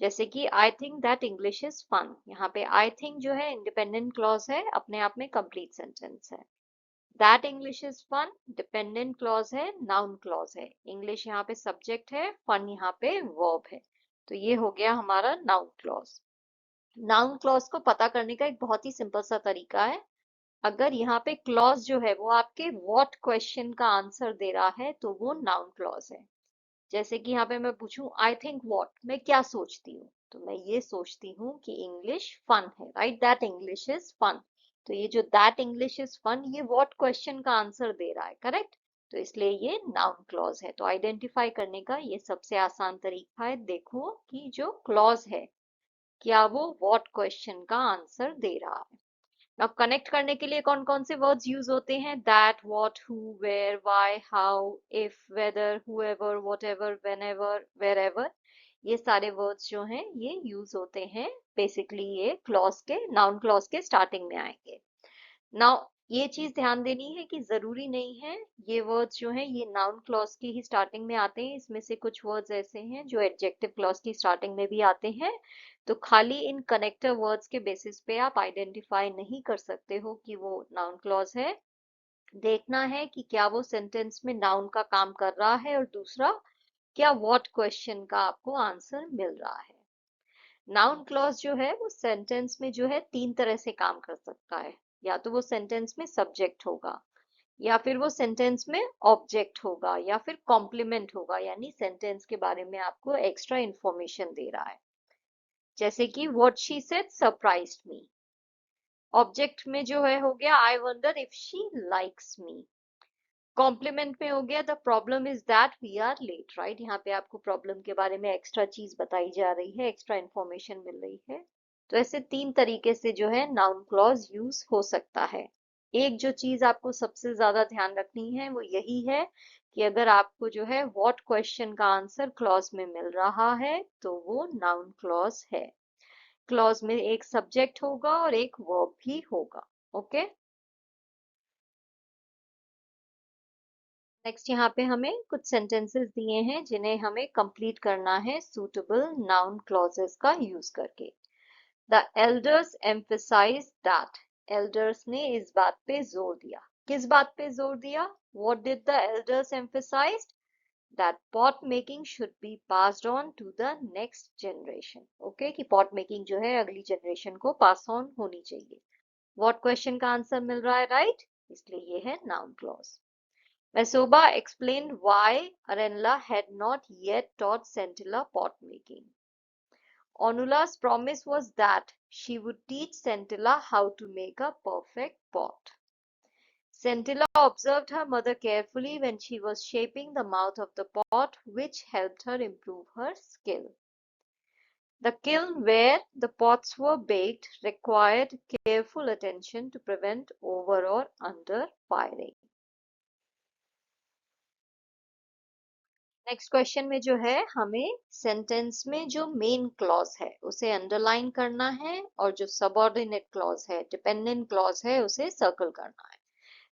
Speaker 1: जैसे कि I think that English is fun, यहाँ पे आई थिंक जो है इंडिपेंडेंट क्लॉज है, अपने आप में कंप्लीट सेंटेंस है। That English is fun dependent clause है, नाउन क्लॉज है। इंग्लिश यहाँ पे सब्जेक्ट है, फन यहाँ पे वर्ब है। तो ये हो गया हमारा नाउन क्लॉज। नाउन क्लॉज को पता करने का एक बहुत ही सिंपल सा तरीका है। अगर यहाँ पे क्लॉज जो है वो आपके व्हाट क्वेश्चन का आंसर दे रहा है तो वो नाउन क्लॉज है। जैसे कि यहाँ पे मैं पूछूं आई थिंक व्हाट, मैं क्या सोचती हूँ, तो मैं ये सोचती हूँ कि इंग्लिश फन है, right. That English is fun. तो ये जो दैट इंग्लिश इज फन, ये व्हाट क्वेश्चन का आंसर दे रहा है, करेक्ट। तो इसलिए ये नाउन क्लॉज है। तो आइडेंटिफाई करने का ये सबसे आसान तरीका है, देखो कि जो क्लॉज है क्या वो व्हाट क्वेश्चन का आंसर दे रहा है। अब कनेक्ट करने के लिए कौन कौन से वर्ड्स यूज होते हैं? That, what, who, where, why, how, if, whether, whoever, whatever, whenever, wherever, ये सारे वर्ड्स जो हैं ये यूज होते हैं। बेसिकली ये क्लॉज के, नाउन क्लॉज के स्टार्टिंग में आएंगे। नाउ ये चीज ध्यान देनी है कि जरूरी नहीं है ये वर्ड्स जो हैं ये नाउन क्लॉज की ही स्टार्टिंग में आते हैं। इसमें से कुछ वर्ड्स ऐसे हैं जो एडजेक्टिव क्लॉज की स्टार्टिंग में भी आते हैं। तो खाली इन कनेक्टर वर्ड्स के बेसिस पे आप आइडेंटिफाई नहीं कर सकते हो कि वो नाउन क्लॉज है। देखना है कि क्या वो सेंटेंस में नाउन का काम कर रहा है, और दूसरा क्या व्हाट क्वेश्चन का आपको आंसर मिल रहा है। नाउन क्लॉज जो है वो सेंटेंस में जो है तीन तरह से काम कर सकता है। या तो वो सेंटेंस में सब्जेक्ट होगा, या फिर वो सेंटेंस में ऑब्जेक्ट होगा, या फिर कॉम्प्लीमेंट होगा, यानी सेंटेंस के बारे में आपको एक्स्ट्रा इंफॉर्मेशन दे रहा है। जैसे कि what she said surprised me. Object में जो है हो गया I wonder if she likes me. Compliment में हो गया the problem is that we are late, right. यहाँ पे आपको प्रॉब्लम के बारे में एक्स्ट्रा चीज बताई जा रही है, एक्स्ट्रा इंफॉर्मेशन मिल रही है। तो ऐसे तीन तरीके से जो है नाउन क्लॉज यूज हो सकता है। एक जो चीज आपको सबसे ज्यादा ध्यान रखनी है वो यही है कि अगर आपको जो है व्हाट क्वेश्चन का आंसर क्लॉज में मिल रहा है तो वो नाउन क्लॉज है। क्लॉज में एक सब्जेक्ट होगा और एक वर्ब भी होगा। ओके, नेक्स्ट यहाँ पे हमें कुछ सेंटेंसेस दिए हैं जिन्हें हमें कंप्लीट करना है सुटेबल नाउन क्लॉजेस का यूज करके। The elders emphasise that, elders ने इस बात पे जोर दिया। किस बात पे जोर दिया? What did the elders emphasise? That pot making should be passed on to the next generation. Okay, कि पॉट मेकिंग जो है अगली जनरेशन को पास ऑन होनी चाहिए। व्हाट क्वेश्चन का आंसर मिल रहा है, राइट, इसलिए ये है noun clause. Masoba explained why Arenla had not yet taught Centilla pot making. Onula's promise was that she would teach Centilla how to make a perfect pot. Centilla observed her mother carefully when she was shaping the mouth of the pot, which helped her improve her skill. The kiln where the pots were baked required careful attention to prevent over or under firing. Next question में जो है हमें sentence में जो main clause है उसे underline करना है और जो सबऑर्डिनेट क्लॉज है, डिपेंडेंट क्लॉज है, उसे सर्कल करना है।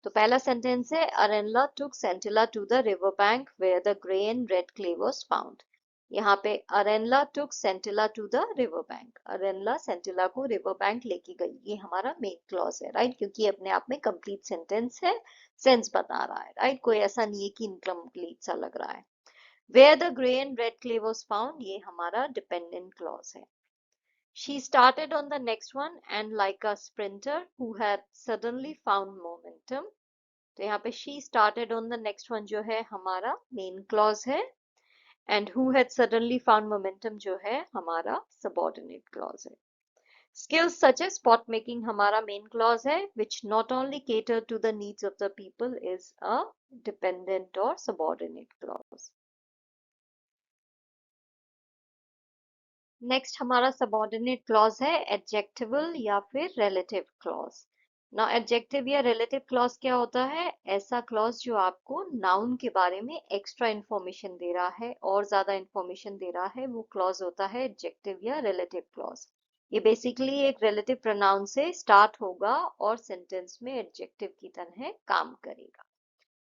Speaker 1: तो पहला सेंटेंस है Arenla took Sentila to the river bank where the grey and red clay was found. यहाँ पे Arenla took Sentila to the river bank, Arenla Sentila को रिवर बैंक लेके गई, ये हमारा मेन क्लॉज है, राइट, क्योंकि अपने आप में कंप्लीट सेंटेंस है, सेंस बता रहा है, राइट, कोई ऐसा नहीं है कि इनकम्प्लीट सा लग रहा है। Where the grey and red clay was found, ये हमारा dependent clause है। She started on the next one and like a sprinter who had suddenly found momentum, तो यहाँ पे she started on the next one जो है हमारा main clause है and who had suddenly found momentum जो है हमारा subordinate clause है। Skills such as pot making हमारा main clause है which not only cater to the needs of the people is a dependent or subordinate clause। Next हमारा subordinate clause है adjectival या फिर रिलेटिव क्लॉज। ना adjective या relative clause क्या होता है? ऐसा क्लॉज जो आपको नाउन के बारे में एक्स्ट्रा इंफॉर्मेशन दे रहा है और ज्यादा इंफॉर्मेशन दे रहा है, वो क्लॉज होता है एडजेक्टिव या रिलेटिव क्लॉज। ये बेसिकली एक रिलेटिव प्रोनाउन से स्टार्ट होगा और सेंटेंस में एडजेक्टिव की तरह काम करेगा।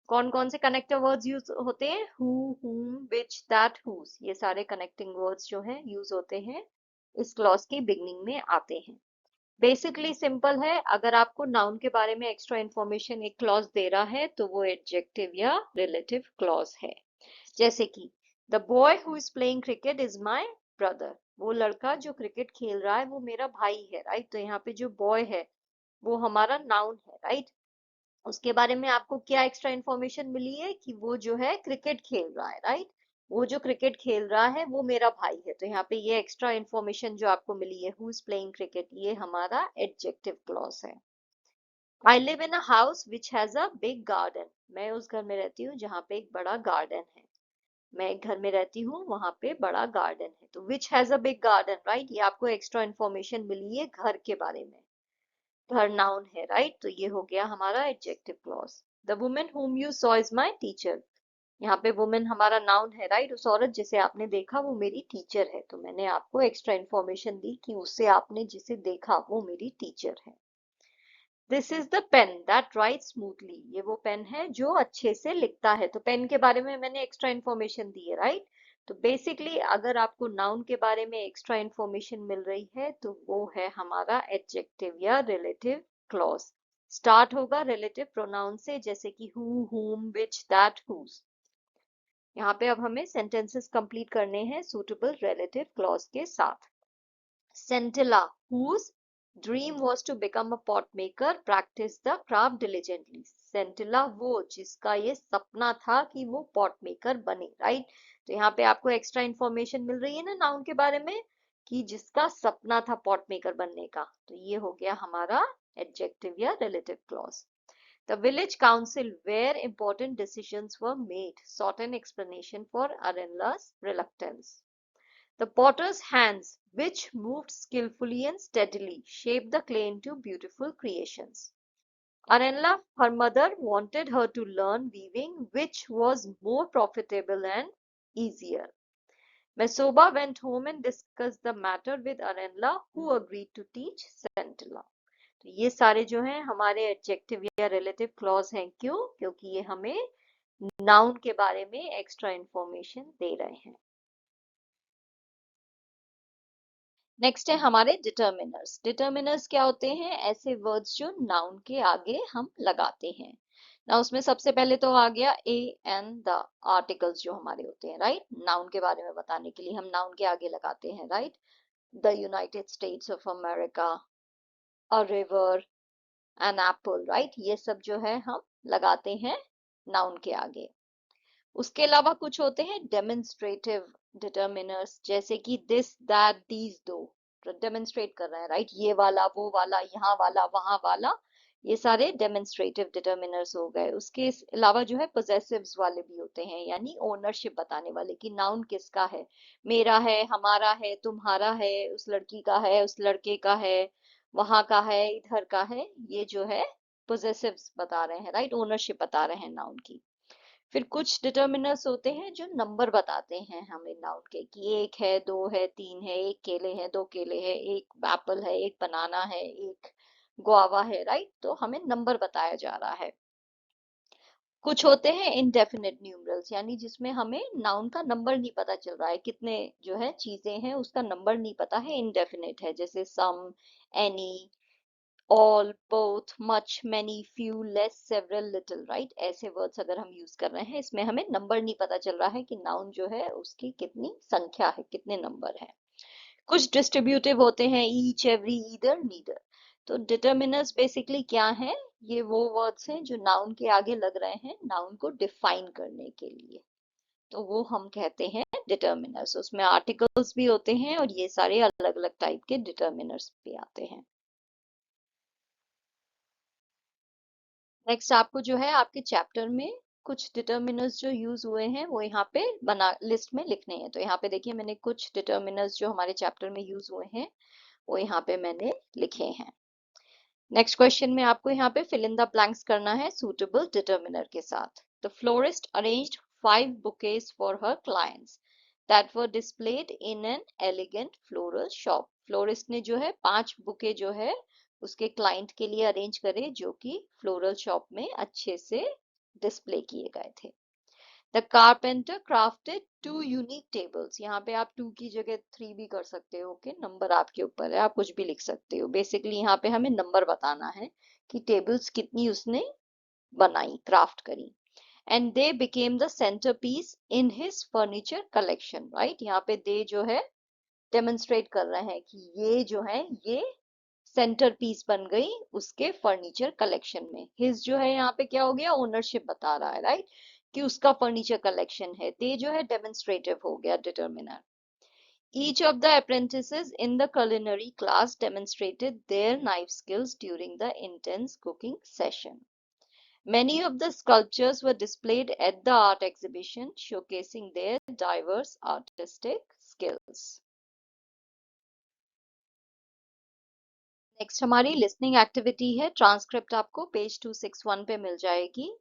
Speaker 1: कौन कौन से कनेक्टिव वर्ड्स यूज होते हैं? Who, whom, which, that, whose, ये सारे कनेक्टिंग वर्ड्स जो हैं यूज होते हैं, इस क्लॉज की बिगनिंग में आते हैं। बेसिकली सिंपल है, अगर आपको नाउन के बारे में एक्स्ट्रा इंफॉर्मेशन एक क्लॉज दे रहा है तो वो एडजेक्टिव या रिलेटिव क्लॉज है। जैसे कि the boy who is playing cricket is my brother, वो लड़का जो क्रिकेट खेल रहा है वो मेरा भाई है, राइट। तो यहाँ पे जो बॉय है वो हमारा नाउन है, राइट। उसके बारे में आपको क्या एक्स्ट्रा इंफॉर्मेशन मिली है कि वो जो है क्रिकेट खेल रहा है, राइट। वो जो क्रिकेट खेल रहा है वो मेरा भाई है, तो यहाँ पे ये एक्स्ट्रा इंफॉर्मेशन जो आपको मिली है हु इज प्लेइंग क्रिकेट, ये हमारा एडजेक्टिव क्लॉज है। I live in a house which has a big garden, मैं उस घर में रहती हूँ जहाँ पे एक बड़ा गार्डन है। मैं एक घर में रहती हूँ वहां पे बड़ा गार्डन है, तो which has a big garden, right, ये आपको एक्स्ट्रा इंफॉर्मेशन मिली है घर के बारे में। घर नाउन है, राइट, तो ये हो गया हमारा adjective clause. The women whom you saw is my teacher, यहाँ पे वुमेन हमारा नाउन है, राइट। उस औरत जिसे आपने देखा वो मेरी टीचर है, तो मैंने आपको एक्स्ट्रा इंफॉर्मेशन दी कि उससे आपने जिसे देखा वो मेरी टीचर है। This is the pen that writes smoothly, ये वो पेन है जो अच्छे से लिखता है, तो पेन के बारे में मैंने एक्स्ट्रा इंफॉर्मेशन दी है, राइट। तो बेसिकली अगर आपको नाउन के बारे में एक्स्ट्रा इंफॉर्मेशन मिल रही है तो वो है हमारा एडजेक्टिव या रिलेटिव क्लॉज। स्टार्ट होगा रिलेटिव प्रोनाउन से, जैसे कि who, whom, which, that, whose। यहाँ पे अब हमें सेंटेंसेस कंप्लीट करने हैं सुटेबल रिलेटिव क्लॉज के साथ। Scintilla, whose dream was to become a pot maker, practiced the craft diligently. Scintilla वो जिसका ये सपना था कि वो पॉट मेकर बने, राइट। तो यहाँ पे आपको एक्स्ट्रा इंफॉर्मेशन मिल रही है ना नाउन के बारे में कि जिसका सपना था पॉट मेकर बनने का, तो ये हो गया हमारा एडजेक्टिव या relative clause. The village council, where important decisions were made, sought an explanation for Arenla's reluctance. The potter's hands, which moved skillfully and steadily, shaped the clay into beautiful creations. Arenla, her mother, wanted her to learn weaving, which was more profitable and easier. Mesoba went home and discussed the matter with Arenla, who agreed to teach Centilla. तो ये सारे जो हैं हमारे adjective या relative clause हैं। क्यों? क्योंकि ये हमें नाउन के बारे में एक्स्ट्रा इंफॉर्मेशन दे रहे हैं। नेक्स्ट है हमारे डिटर्मिनर्स। डिटर्मिनर्स क्या होते हैं? ऐसे वर्ड्स जो नाउन के आगे हम लगाते हैं ना। उसमें सबसे पहले तो आ गया ए एंड द, आर्टिकल्स जो हमारे होते हैं, राइट। नाउन के बारे में बताने के लिए हम नाउन के आगे लगाते हैं, right. The United States of America, a river, an apple, right. ये सब जो है हम लगाते हैं नाउन के आगे। उसके अलावा कुछ होते हैं डेमोन्स्ट्रेटिव डिटर्मिनर्स, जैसे कि दिस, दैट, दीज, दो, डेमोन्स्ट्रेट कर रहे हैं, राइट। ये वाला, वो वाला, यहाँ वाला, वहां वाला, ये सारे डेमोन्स्ट्रेटिव डिटर्मिनर्स हो गए। उसके अलावा जो है पोजेसिव्स वाले भी होते हैं, यानी ओनरशिप बताने वाले कि नाउन किसका है। मेरा है, हमारा है, तुम्हारा है, उस लड़की का है, उस लड़के का है, वहां का है, इधर का है। ये जो है पोजेसिव्स बता रहे हैं, राइट। ओनरशिप बता रहे हैं नाउन की। फिर कुछ डिटर्मिनर्स होते हैं जो नंबर बताते हैं हमें नाउन के, कि एक है, दो है, तीन है, एक केले हैं, दो केले हैं, एक एप्पल है, एक बनाना है, एक गुआवा है, राइट। तो हमें नंबर बताया जा रहा है। कुछ होते हैं इनडेफिनिट न्यूमरल्स, यानी जिसमें हमें नाउन का नंबर नहीं पता चल रहा है, कितने जो है चीजें हैं उसका नंबर नहीं पता है, इनडेफिनिट है, जैसे सम, any, all, both, much, many, few, less, several, little, right। ऐसे वर्ड्स अगर हम यूज कर रहे हैं, इसमें हमें नंबर नहीं पता चल रहा है कि नाउन जो है उसकी कितनी संख्या है, कितने नंबर है। कुछ डिस्ट्रीब्यूटिव होते हैं, ईच, एवरी, ईदर, नीदर। तो डिटर्मिनर्स बेसिकली क्या है? ये वो वर्ड्स हैं जो नाउन के आगे लग रहे हैं नाउन को डिफाइन करने के लिए, तो वो हम कहते हैं डिटर्मिनर्स। उसमें आर्टिकल्स भी होते हैं और ये सारे अलग अलग टाइप के डिटर्मिनर्स भी आते हैं। नेक्स्ट आपको जो है आपके चैप्टर में कुछ डिटर्मिनर्स जो यूज हुए हैं वो यहाँ पे बना लिस्ट में लिखने हैं। तो यहाँ पे देखिए मैंने कुछ डिटर्मिनर्स जो हमारे चैप्टर में यूज हुए हैं वो यहाँ पे मैंने लिखे हैं। नेक्स्ट क्वेश्चन में आपको यहाँ पे फिल इन द ब्लैंक्स करना है सुटेबल डिटर्मिनर के साथ। The florist arranged 5 bouquets for her clients that were displayed in an elegant floral shop. Florist ने जो है 5 बुके जो है उसके क्लाइंट के लिए अरेंज करे, जो कि फ्लोरल शॉप में अच्छे से डिस्प्ले किए गए थे। The carpenter crafted 2 unique tables. यहाँ पे आप 2 की जगह 3 भी कर सकते हो, ओके। नंबर आपके ऊपर है, आप कुछ भी लिख सकते हो। बेसिकली यहाँ पे हमें नंबर बताना है कि टेबल्स कितनी उसने बनाई, क्राफ्ट करी। And they became the centre piece in his furniture collection, right. यहाँ पे दे जो है डेमोन्स्ट्रेट कर रहे हैं कि ये जो है ये सेंटर पीस बन गई उसके फर्नीचर कलेक्शन में। हिज जो है यहाँ पे क्या हो गया? ओनरशिप बता रहा है, राइट, कि उसका फर्नीचर कलेक्शन है। ते जो है डेमोन्स्ट्रेटिव हो गया determiner. Each of the apprentices in the culinary class demonstrated their knife skills during the intense cooking session. Many of the sculptures were displayed at the art exhibition, showcasing their diverse artistic skills. Next हमारी listening activity है। Transcript आपको page 261 पे मिल जाएगी।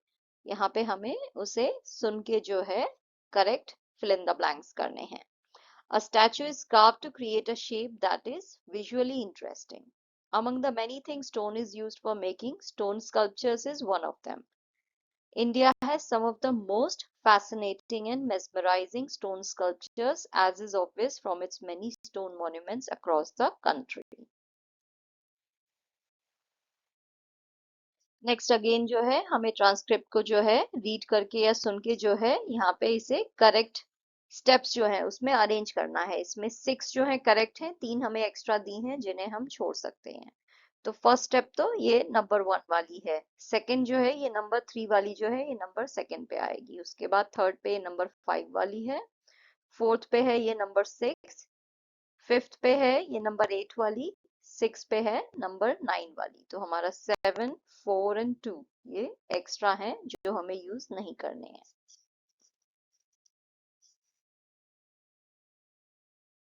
Speaker 1: यहाँ पे हमें उसे सुन के जो है correct fill in the blanks करने हैं। A statue is carved to create a shape that is visually interesting. Among the many things stone is used for making, stone sculptures is one of them. India has some of the most fascinating and mesmerizing stone sculptures, as is obvious from its many stone monuments across the country. Next again जो है हमें transcript को जो है read करके या सुन के जो है यहाँ पे इसे करेक्ट स्टेप्स जो है उसमें अरेंज करना है। इसमें 6 जो है करेक्ट है, 3 हमें एक्स्ट्रा दी हैं जिन्हें हम छोड़ सकते हैं। तो फर्स्ट स्टेप तो ये नंबर 1 वाली है। सेकंड जो है ये नंबर 3 वाली जो है ये नंबर सेकंड पे आएगी। उसके बाद थर्ड पे नंबर 5 वाली है। फोर्थ पे है ये नंबर 6। फिफ्थ पे है ये नंबर 8 वाली। 6 पे है नंबर 9 वाली, तो हमारा 7, 4 एंड 2 ये एक्स्ट्रा है जो हमें यूज नहीं करने हैं।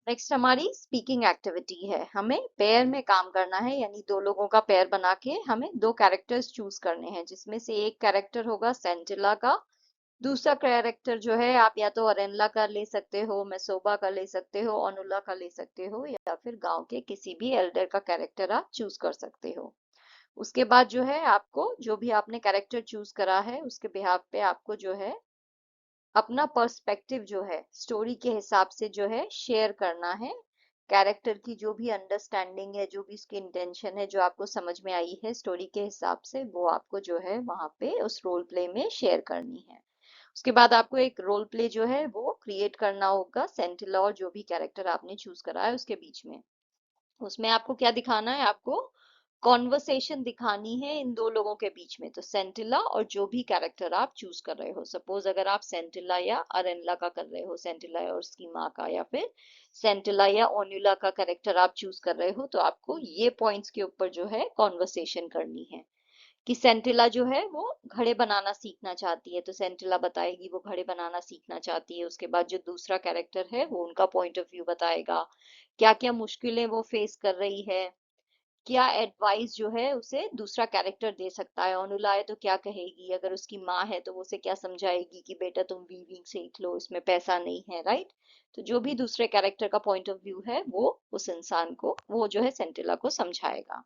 Speaker 1: नेक्स्ट हमारी स्पीकिंग एक्टिविटी है। हमें पेयर में काम करना है, यानी दो लोगों का पेयर बना के हमें दो कैरेक्टर्स चूज करने हैं, जिसमें से एक कैरेक्टर होगा सेंटिला का, दूसरा कैरेक्टर जो है आप या तो अरेनला का ले सकते हो, मैसोबा का ले सकते हो, अनुला का ले सकते हो, या फिर गांव के किसी भी एल्डर का कैरेक्टर आप चूज कर सकते हो। उसके बाद जो है आपको जो भी आपने कैरेक्टर चूज करा है उसके बिहाफ पे आपको जो है अपना पर्सपेक्टिव जो है स्टोरी के हिसाब से जो है शेयर करना है। कैरेक्टर की जो भी अंडरस्टैंडिंग है, जो भी उसकी इंटेंशन है, जो आपको समझ में आई है स्टोरी के हिसाब से, वो आपको जो है वहां पे उस रोल प्ले में शेयर करनी है। उसके बाद आपको एक रोल प्ले जो है वो क्रिएट करना होगा सेंटिला और जो भी कैरेक्टर आपने चूज करा है उसके बीच में। उसमें आपको क्या दिखाना है, आपको कॉन्वर्सेशन दिखानी है इन दो लोगों के बीच में, तो सेंटिला और जो भी कैरेक्टर आप चूज कर रहे हो। सपोज अगर आप सेंटिला या अरेनला का कर रहे हो, सेंटिला और उसकी माँ का, या फिर सेंटिला या ओन्यूला का कैरेक्टर आप चूज कर रहे हो, तो आपको ये पॉइंट्स के ऊपर जो है कॉन्वर्सेशन करनी है। कि सेंटिला जो है वो घड़े बनाना सीखना चाहती है, तो सेंटिला बताएगी वो घड़े बनाना सीखना चाहती है। उसके बाद जो दूसरा कैरेक्टर है वो उनका पॉइंट ऑफ व्यू बताएगा, क्या क्या मुश्किलें वो फेस कर रही है, क्या एडवाइस जो है उसे दूसरा कैरेक्टर दे सकता है। अनुला है तो क्या कहेगी, अगर उसकी माँ है तो वो उसे क्या समझाएगी कि बेटा तुम वीविंग सीख लो, इसमें पैसा नहीं है, राइट। तो जो भी दूसरे कैरेक्टर का पॉइंट ऑफ व्यू है वो उस इंसान को, वो जो है सेंटिला को समझाएगा।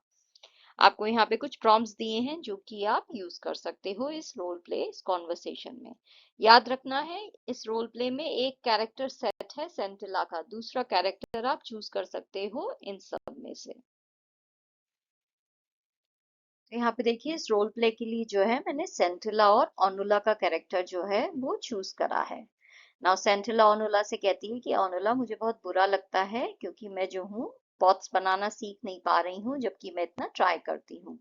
Speaker 1: आपको यहाँ पे कुछ प्रॉम्प्ट्स दिए हैं जो कि आप यूज कर सकते हो इस रोल प्ले, इस कॉन्वर्सेशन में। याद रखना है इस रोल प्ले में एक कैरेक्टर सेट है सेंटिला का, दूसरा कैरेक्टर आप चूज कर सकते हो इन सब में से। तो यहाँ पे देखिए इस रोल प्ले के लिए जो है मैंने सेंटिला और ओनुला का कैरेक्टर जो है वो चूज करा है। नाउ सेंटिला ओनुला से कहती है कि ओनुला मुझे बहुत बुरा लगता है क्योंकि मैं जो हूँ पॉट्स बनाना सीख नहीं पा रही हूँ, जबकि मैं इतना ट्राई करती हूँ।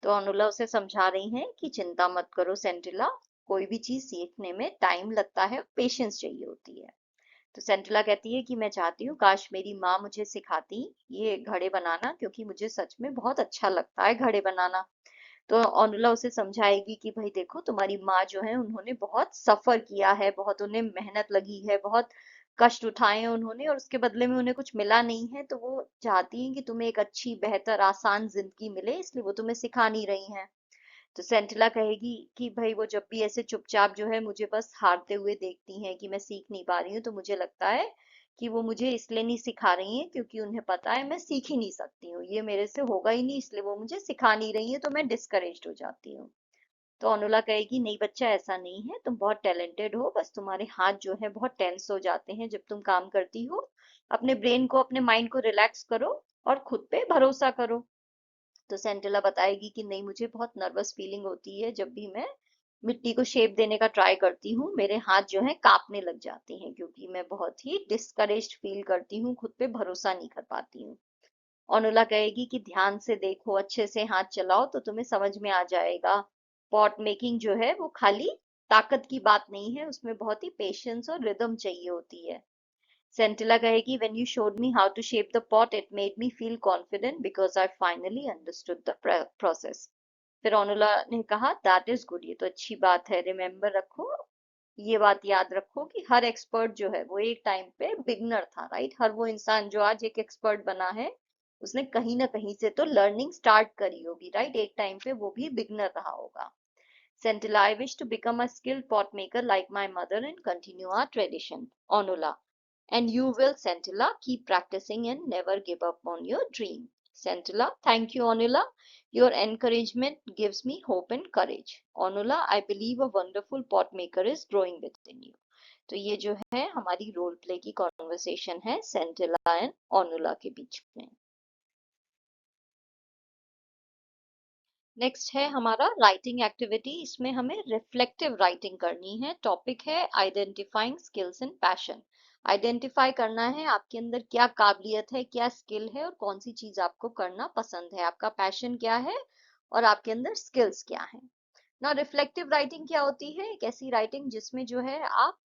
Speaker 1: तो अनुला उसे समझा रही हैं कि चिंता मत करो सेंटिला, कोई भी चीज सीखने में टाइम लगता है, पेशेंस चाहिए होती है। तो सेंटिला कहती है कि मैं चाहती हूँ काश मेरी माँ मुझे सिखाती ये घड़े बनाना, क्योंकि मुझे सच में बहुत अच्छा लगता है घड़े बनाना। तो अनुला उसे समझाएगी कि भाई देखो तुम्हारी माँ जो है उन्होंने बहुत सफर किया है, बहुत उन्हें मेहनत लगी है, बहुत कष्ट उठाए हैं उन्होंने, और उसके बदले में उन्हें कुछ मिला नहीं है, तो वो चाहती हैं कि तुम्हें एक अच्छी बेहतर आसान जिंदगी मिले, इसलिए वो तुम्हें सिखा नहीं रही हैं। तो सेंटिला कहेगी कि भाई वो जब भी ऐसे चुपचाप जो है मुझे बस हारते हुए देखती हैं कि मैं सीख नहीं पा रही हूँ, तो मुझे लगता है कि वो मुझे इसलिए नहीं सिखा रही हैं क्योंकि उन्हें पता है मैं सीख ही नहीं सकती हूँ, ये मेरे से होगा ही नहीं, इसलिए वो मुझे सिखा नहीं रही है, तो मैं डिस्करेज्ड हो जाती हूँ। तो अनुला कहेगी नहीं बच्चा ऐसा नहीं है, तुम बहुत टैलेंटेड हो, बस तुम्हारे हाथ जो है बहुत टेंस हो जाते हैं जब तुम काम करती हो। अपने ब्रेन को, अपने माइंड को रिलैक्स करो और खुद पे भरोसा करो। तो सेंटिला बताएगी कि नहीं मुझे बहुत नर्वस फीलिंग होती है जब भी मैं मिट्टी को शेप देने का ट्राई करती हूँ, मेरे हाथ जो है कांपने लग जाते हैं क्योंकि मैं बहुत ही डिस्करेज्ड फील करती हूँ, खुद पे भरोसा नहीं कर पाती हूँ। अनुला कहेगी कि ध्यान से देखो, अच्छे से हाथ चलाओ तो तुम्हें समझ में आ जाएगा। पॉट मेकिंग जो है वो खाली ताकत की बात नहीं है, उसमें बहुत ही पेशेंस और रिदम चाहिए होती है। सेंटिला कहेगी when you showed me how to shape the pot it made me feel confident because I finally understood the process। फिर ओनुला ने कहा दैट इज गुड, ये तो अच्छी बात है, रिमेम्बर रखो, ये बात याद रखो कि हर एक्सपर्ट जो है वो एक टाइम पे बिगनर था, राइट। हर वो इंसान जो आज एक एक्सपर्ट बना है उसने कहीं ना कहीं से तो लर्निंग स्टार्ट करी होगी, राइट, एक टाइम पे वो भी बिगनर रहा होगा। सेंटिला I wish to become a skilled pot maker like my mother and continue our tradition। Onula and you will Centilla, keep practicing and never give up on your dream। Centilla, thank you Onula, your encouragement gives me hope and courage। Onula, I believe a wonderful pot maker is growing within you। तो ये जो है हमारी role play की conversation है सेंटिला and ओनुला के बीच में। Next है हमारा राइटिंग एक्टिविटी। इसमें हमें रिफ्लेक्टिव राइटिंग करनी है। टॉपिक है identifying skills and passion. Identify करना है आपके अंदर क्या काबिलियत है, क्या स्किल है और कौन सी चीज आपको करना पसंद है, आपका पैशन क्या है और आपके अंदर स्किल्स क्या है ना। रिफ्लेक्टिव राइटिंग क्या होती है, एक ऐसी राइटिंग जिसमें जो है आप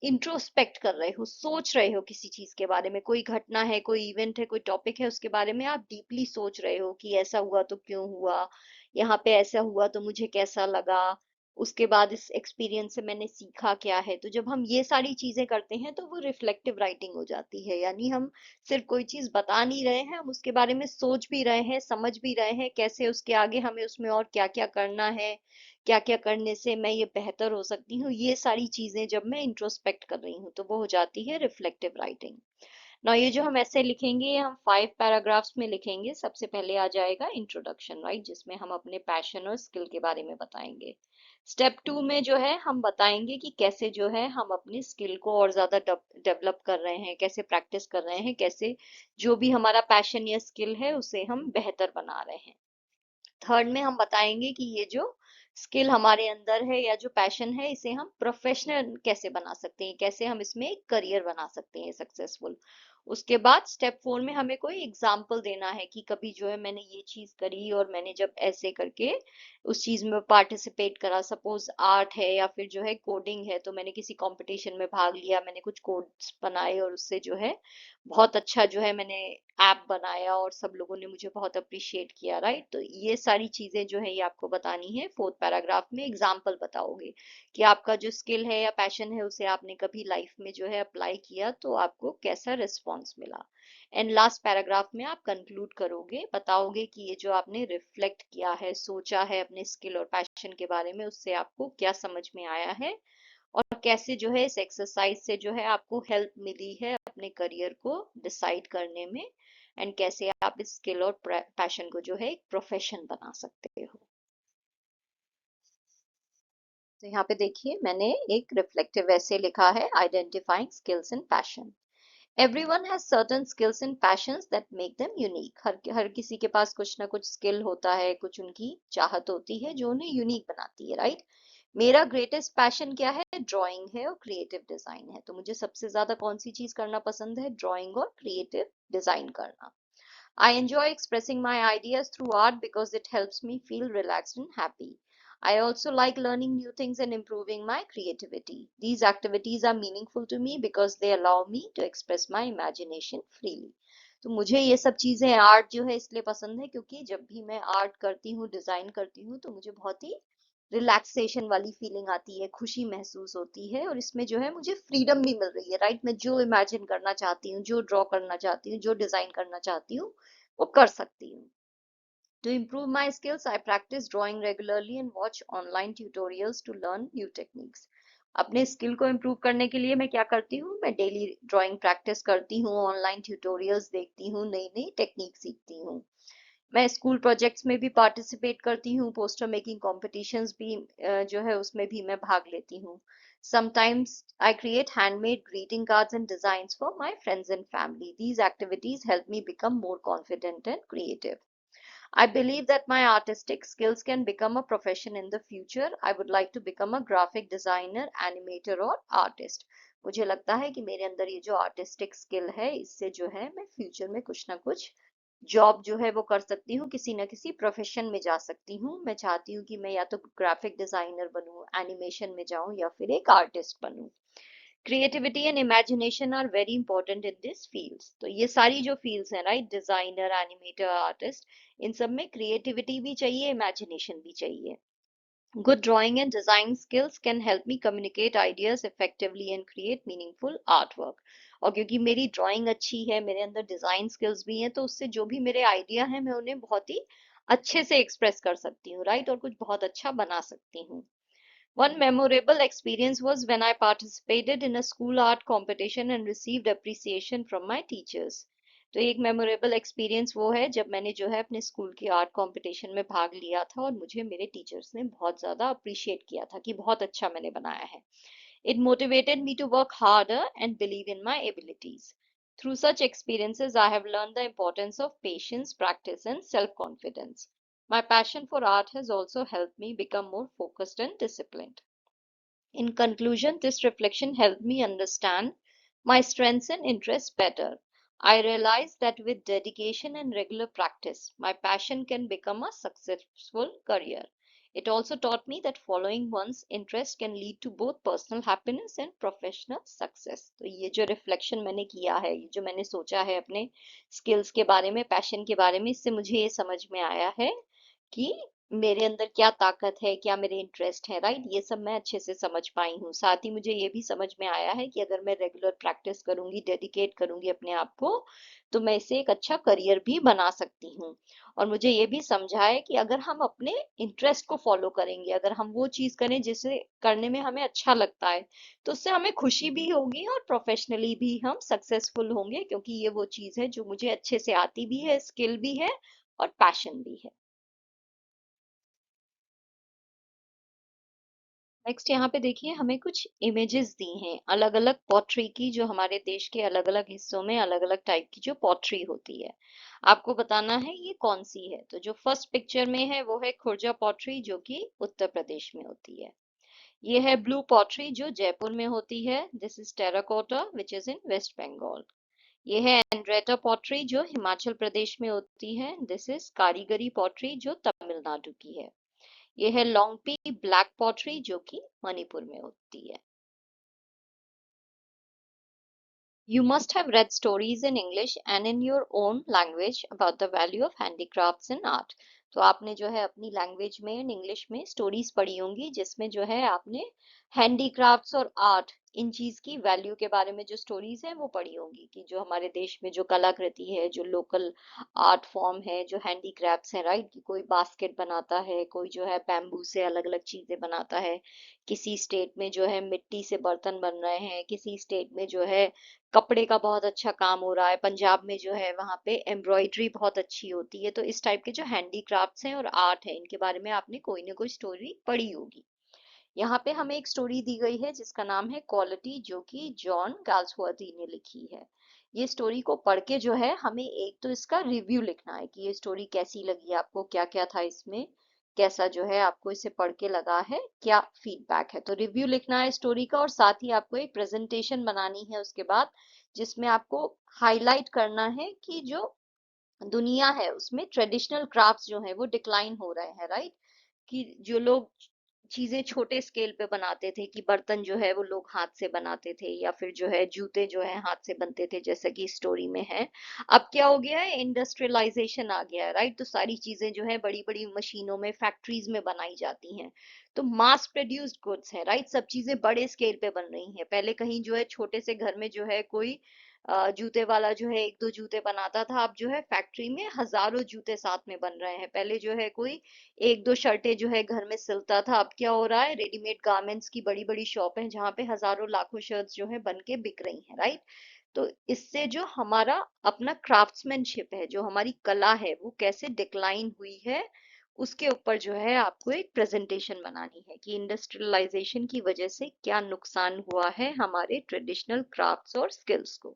Speaker 1: इंट्रोस्पेक्ट कर रहे हो, सोच रहे हो किसी चीज के बारे में, कोई घटना है, कोई इवेंट है, कोई टॉपिक है, उसके बारे में आप डीपली सोच रहे हो कि ऐसा हुआ तो क्यों हुआ, यहाँ पे ऐसा हुआ तो मुझे कैसा लगा, उसके बाद इस एक्सपीरियंस से मैंने सीखा क्या है। तो जब हम ये सारी चीजें करते हैं तो वो रिफ्लेक्टिव राइटिंग हो जाती है, यानी हम सिर्फ कोई चीज बता नहीं रहे हैं, हम उसके बारे में सोच भी रहे हैं, समझ भी रहे हैं कैसे उसके आगे हमें उसमें और क्या क्या करना है, क्या क्या करने से मैं ये बेहतर हो सकती हूँ। ये सारी चीजें जब मैं इंट्रोस्पेक्ट कर रही हूँ तो वो हो जाती है रिफ्लेक्टिव राइटिंग। ना ये जो हम ऐसे लिखेंगे ये हम 5 पैराग्राफ्स में लिखेंगे। सबसे पहले आ जाएगा इंट्रोडक्शन, राइट, जिसमें हम अपने पैशन और स्किल के बारे में बताएंगे। स्टेप 2 में जो है हम बताएंगे कि कैसे जो है हम अपनी स्किल को और ज्यादा डेवलप कर रहे हैं, कैसे प्रैक्टिस कर रहे हैं, कैसे जो भी हमारा पैशन या स्किल है उसे हम बेहतर बना रहे हैं। थर्ड में हम बताएंगे कि ये जो स्किल हमारे अंदर है या जो पैशन है इसे हम प्रोफेशनल कैसे बना सकते हैं, कैसे हम इसमें एक करियर बना सकते हैं सक्सेसफुल। उसके बाद स्टेप 4 में हमें कोई एग्जाम्पल देना है कि कभी जो है मैंने ये चीज करी और मैंने जब ऐसे करके उस चीज में पार्टिसिपेट करा, सपोज आर्ट है या फिर जो है कोडिंग है, तो मैंने किसी कंपटीशन में भाग लिया, मैंने कुछ कोड्स बनाए और उससे जो है बहुत अच्छा जो है मैंने ऐप बनाया और सब लोगों ने मुझे बहुत अप्रिशिएट किया, राइट। तो ये सारी चीजें जो है ये आपको बतानी है। 4th पैराग्राफ में एग्जाम्पल बताओगे कि आपका जो स्किल है या पैशन है उसे आपने कभी लाइफ में जो है अप्लाई किया तो आपको कैसा रिस्पॉन्स मिला। एंड लास्ट पैराग्राफ में आप कंक्लूड करोगे, बताओगे कि ये जो आपने रिफ्लेक्ट किया है, सोचा है अपने स्किल और पैशन के बारे में, उससे आपको क्या समझ में आया है और कैसे जो है इस एक्सरसाइज से जो है आपको हेल्प मिली है अपने करियर को डिसाइड करने में, एंड कैसे आप इस स्किल और पैशन को जो है एक प्रोफेशन बना सकते हो। तो यहाँ पे देखिए मैंने एक रिफ्लेक्टिव ऐसे लिखा है, identifying skills and passion. Everyone has certain skills and passions that make them unique. हर किसी के पास कुछ ना कुछ स्किल होता है, कुछ उनकी चाहत होती है जो उन्हें यूनिक बनाती है, राइट। मेरा ग्रेटेस्ट पैशन क्या है? ड्राइंग है और क्रिएटिव डिजाइन है। तो मुझे सबसे ज्यादा कौन सी चीज करना पसंद है? ड्राइंग और क्रिएटिव डिजाइन करना। I enjoy expressing my ideas through art because it helps me feel relaxed and happy. I also like learning new things and improving my creativity. These activities are meaningful to me because they allow me to express my imagination freely. तो मुझे ये सब चीजें art जो है इसलिए पसंद है क्योंकि जब भी मैं आर्ट करती हूँ, डिजाइन करती हूँ, तो मुझे बहुत ही रिलैक्सेशन वाली फीलिंग आती है, खुशी महसूस होती है और इसमें जो है मुझे फ्रीडम भी मिल रही है, राइट। मैं जो इमेजिन करना चाहती हूँ, जो ड्रॉ करना चाहती हूँ, जो डिजाइन करना चाहती हूँ वो कर सकती हूँ। To improve my skills, I practice drawing regularly and watch online tutorials to learn new techniques. अपने स्किल को इम्प्रूव करने के लिए मैं क्या करती हूँ? मैं डेली ड्राइंग प्रैक्टिस करती हूँ, ऑनलाइन ट्यूटोरियल्स देखती हूँ, नई नई टेक्निक सीखती हूँ। मैं स्कूल प्रोजेक्ट्स में भी पार्टिसिपेट करती हूँ, पोस्टर मेकिंग कॉम्पिटिशन्स भी जो है उसमें भी मैं भाग लेती हूँ। Sometimes I create handmade greeting cards and designs for my friends and family. These activities help me become more confident and creative. I believe that my artistic skills can become a profession in the future. I would like to become a graphic designer, animator or artist. मुझे लगता है कि मेरे अंदर ये जो artistic skill है इससे जो है मैं फ्यूचर में कुछ ना कुछ जॉब जो है वो कर सकती हूँ, किसी ना किसी प्रोफेशन में जा सकती हूँ। मैं चाहती हूँ कि मैं या तो ग्राफिक डिजाइनर बनूं, एनिमेशन में जाऊं या फिर एक आर्टिस्ट बनूं। Creativity and imagination are very important in this fields. तो ये सारी जो फील्ड्स हैं, राइट, डिजाइनर, एनिमेटर, आर्टिस्ट, इन सब में क्रिएटिविटी भी चाहिए, इमेजिनेशन भी चाहिए। Good drawing and design skills can help me communicate ideas effectively and create meaningful artwork. और क्योंकि मेरी ड्राइंग अच्छी है, मेरे अंदर डिजाइन स्किल्स भी हैं, तो उससे जो भी मेरे आइडिया हैं मैं उन्हें बहुत ही अच्छे से एक्सप्रेस कर सकती हूँ, राइट, और कुछ बहुत अच्छा बना सकती हूँ। One memorable experience was when I participated in a school art competition and received appreciation from my teachers. तो एक मेमोरेबल एक्सपीरियंस वो है जब मैंने जो है अपने स्कूल की आर्ट कंपटीशन में भाग लिया था और मुझे मेरे टीचर्स ने बहुत ज़्यादा अप्रिशिएट किया था कि बहुत अच्छा मैंने बनाया है। It motivated me to work harder and believe in my abilities. Through such experiences, I have learned the importance of patience, practice, and self confidence. My passion for art has also helped me become more focused and disciplined. In conclusion, this reflection helped me understand my strengths and interests better. I realized that with dedication and regular practice, my passion can become a successful career. It also taught me that following one's interest can lead to both personal happiness and professional success. तो ये जो reflection मैंने किया है, ये जो मैंने सोचा है अपने स्किल्स के बारे में, पैशन के बारे में, इससे मुझे ये समझ में आया है कि मेरे अंदर क्या ताकत है, क्या मेरे इंटरेस्ट है, राइट? ये सब मैं अच्छे से समझ पाई हूँ। साथ ही मुझे ये भी समझ में आया है कि अगर मैं रेगुलर प्रैक्टिस करूंगी, डेडिकेट करूंगी अपने आप को, तो मैं इसे एक अच्छा करियर भी बना सकती हूँ। और मुझे ये भी समझा है कि अगर हम अपने इंटरेस्ट को फॉलो करेंगे, अगर हम वो चीज करें जिसे करने में हमें अच्छा लगता है, तो उससे हमें खुशी भी होगी और प्रोफेशनली भी हम सक्सेसफुल होंगे, क्योंकि ये वो चीज है जो मुझे अच्छे से आती भी है, स्किल भी है और पैशन भी है। नेक्स्ट यहाँ पे देखिए, हमें कुछ इमेजेस दी हैं अलग अलग पॉटरी की, जो हमारे देश के अलग अलग हिस्सों में अलग अलग टाइप की जो पॉटरी होती है। आपको बताना है ये कौन सी है। तो जो फर्स्ट पिक्चर में है वो है खुर्जा पॉटरी, जो कि उत्तर प्रदेश में होती है। ये है ब्लू पॉटरी, जो जयपुर में होती है। This is terracotta which is in West Bengal. ये है एंड्रेटा पॉटरी, जो हिमाचल प्रदेश में होती है। दिस इज कारीगरी पॉटरी, जो तमिलनाडु की है। ये है लोंगपी ब्लैक पॉटरी, जो कि मणिपुर में होती है। You must have read stories in English and in your own language about the value of handicrafts and art. तो आपने जो है अपनी लैंग्वेज में, इंग्लिश में स्टोरीज पढ़ी होंगी, जिसमें जो है आपने हैंडीक्राफ्ट्स और आर्ट, इन चीज की वैल्यू के बारे में जो स्टोरीज है वो पढ़ी होंगी, कि जो हमारे देश में जो कलाकृति है, जो लोकल आर्ट फॉर्म है, जो हैंडीक्राफ्ट्स है, राइट? कि कोई बास्केट बनाता है, कोई जो है बैम्बू से अलग अलग चीजें बनाता है, किसी स्टेट में जो है मिट्टी से बर्तन बन रहे हैं, किसी स्टेट में जो है कपड़े का बहुत अच्छा काम हो रहा है, पंजाब में जो है वहां पे एम्ब्रॉयडरी बहुत अच्छी होती है। तो इस टाइप के जो हैंडीक्राफ्ट्स हैं और आर्ट है, इनके बारे में आपने कोई ना कोई स्टोरी पढ़ी होगी। यहाँ पे हमें एक स्टोरी दी गई है जिसका नाम है क्वालिटी, जो कि जॉन गाल्सवर्दी ने लिखी है। ये स्टोरी को पढ़ के जो है हमें एक तो इसका रिव्यू लिखना है कि ये स्टोरी कैसी लगी आपको, क्या क्या था इसमें, कैसा जो है आपको इसे पढ़ के लगा है, क्या फीडबैक है। तो रिव्यू लिखना है स्टोरी का, और साथ ही आपको एक प्रेजेंटेशन बनानी है उसके बाद, जिसमें आपको हाईलाइट करना है कि जो दुनिया है उसमें ट्रेडिशनल क्राफ्ट्स जो है वो डिक्लाइन हो रहे हैं, राइट? कि जो लोग चीजें छोटे स्केल पे बनाते थे, कि बर्तन जो है वो लोग हाथ से बनाते थे, या फिर जो है जूते जो है हाथ से बनते थे, जैसा कि स्टोरी में है। अब क्या हो गया है, इंडस्ट्रियलाइजेशन आ गया है, राइट? तो सारी चीजें जो है बड़ी बड़ी मशीनों में, फैक्ट्रीज में बनाई जाती हैं। तो मास प्रोड्यूस्ड गुड्स है, राइट? सब चीजें बड़े स्केल पे बन रही हैं। पहले कहीं जो है छोटे से घर में जो है कोई जूते वाला जो है एक दो जूते बनाता था, अब जो है फैक्ट्री में हजारों जूते साथ में बन रहे हैं। पहले जो है कोई एक दो शर्टें जो है घर में सिलता था, अब क्या हो रहा है, रेडीमेड गारमेंट्स की बड़ी बड़ी शॉप है जहाँ पे हजारों लाखों शर्ट्स जो है बन के बिक रही हैं, राइट? तो इससे जो हमारा अपना क्राफ्ट्समैनशिप है, जो हमारी कला है, वो कैसे डिक्लाइन हुई है, उसके ऊपर जो है आपको एक प्रेजेंटेशन बनानी है कि इंडस्ट्रियलाइजेशन की वजह से क्या नुकसान हुआ है हमारे ट्रेडिशनल क्राफ्ट्स और स्किल्स को।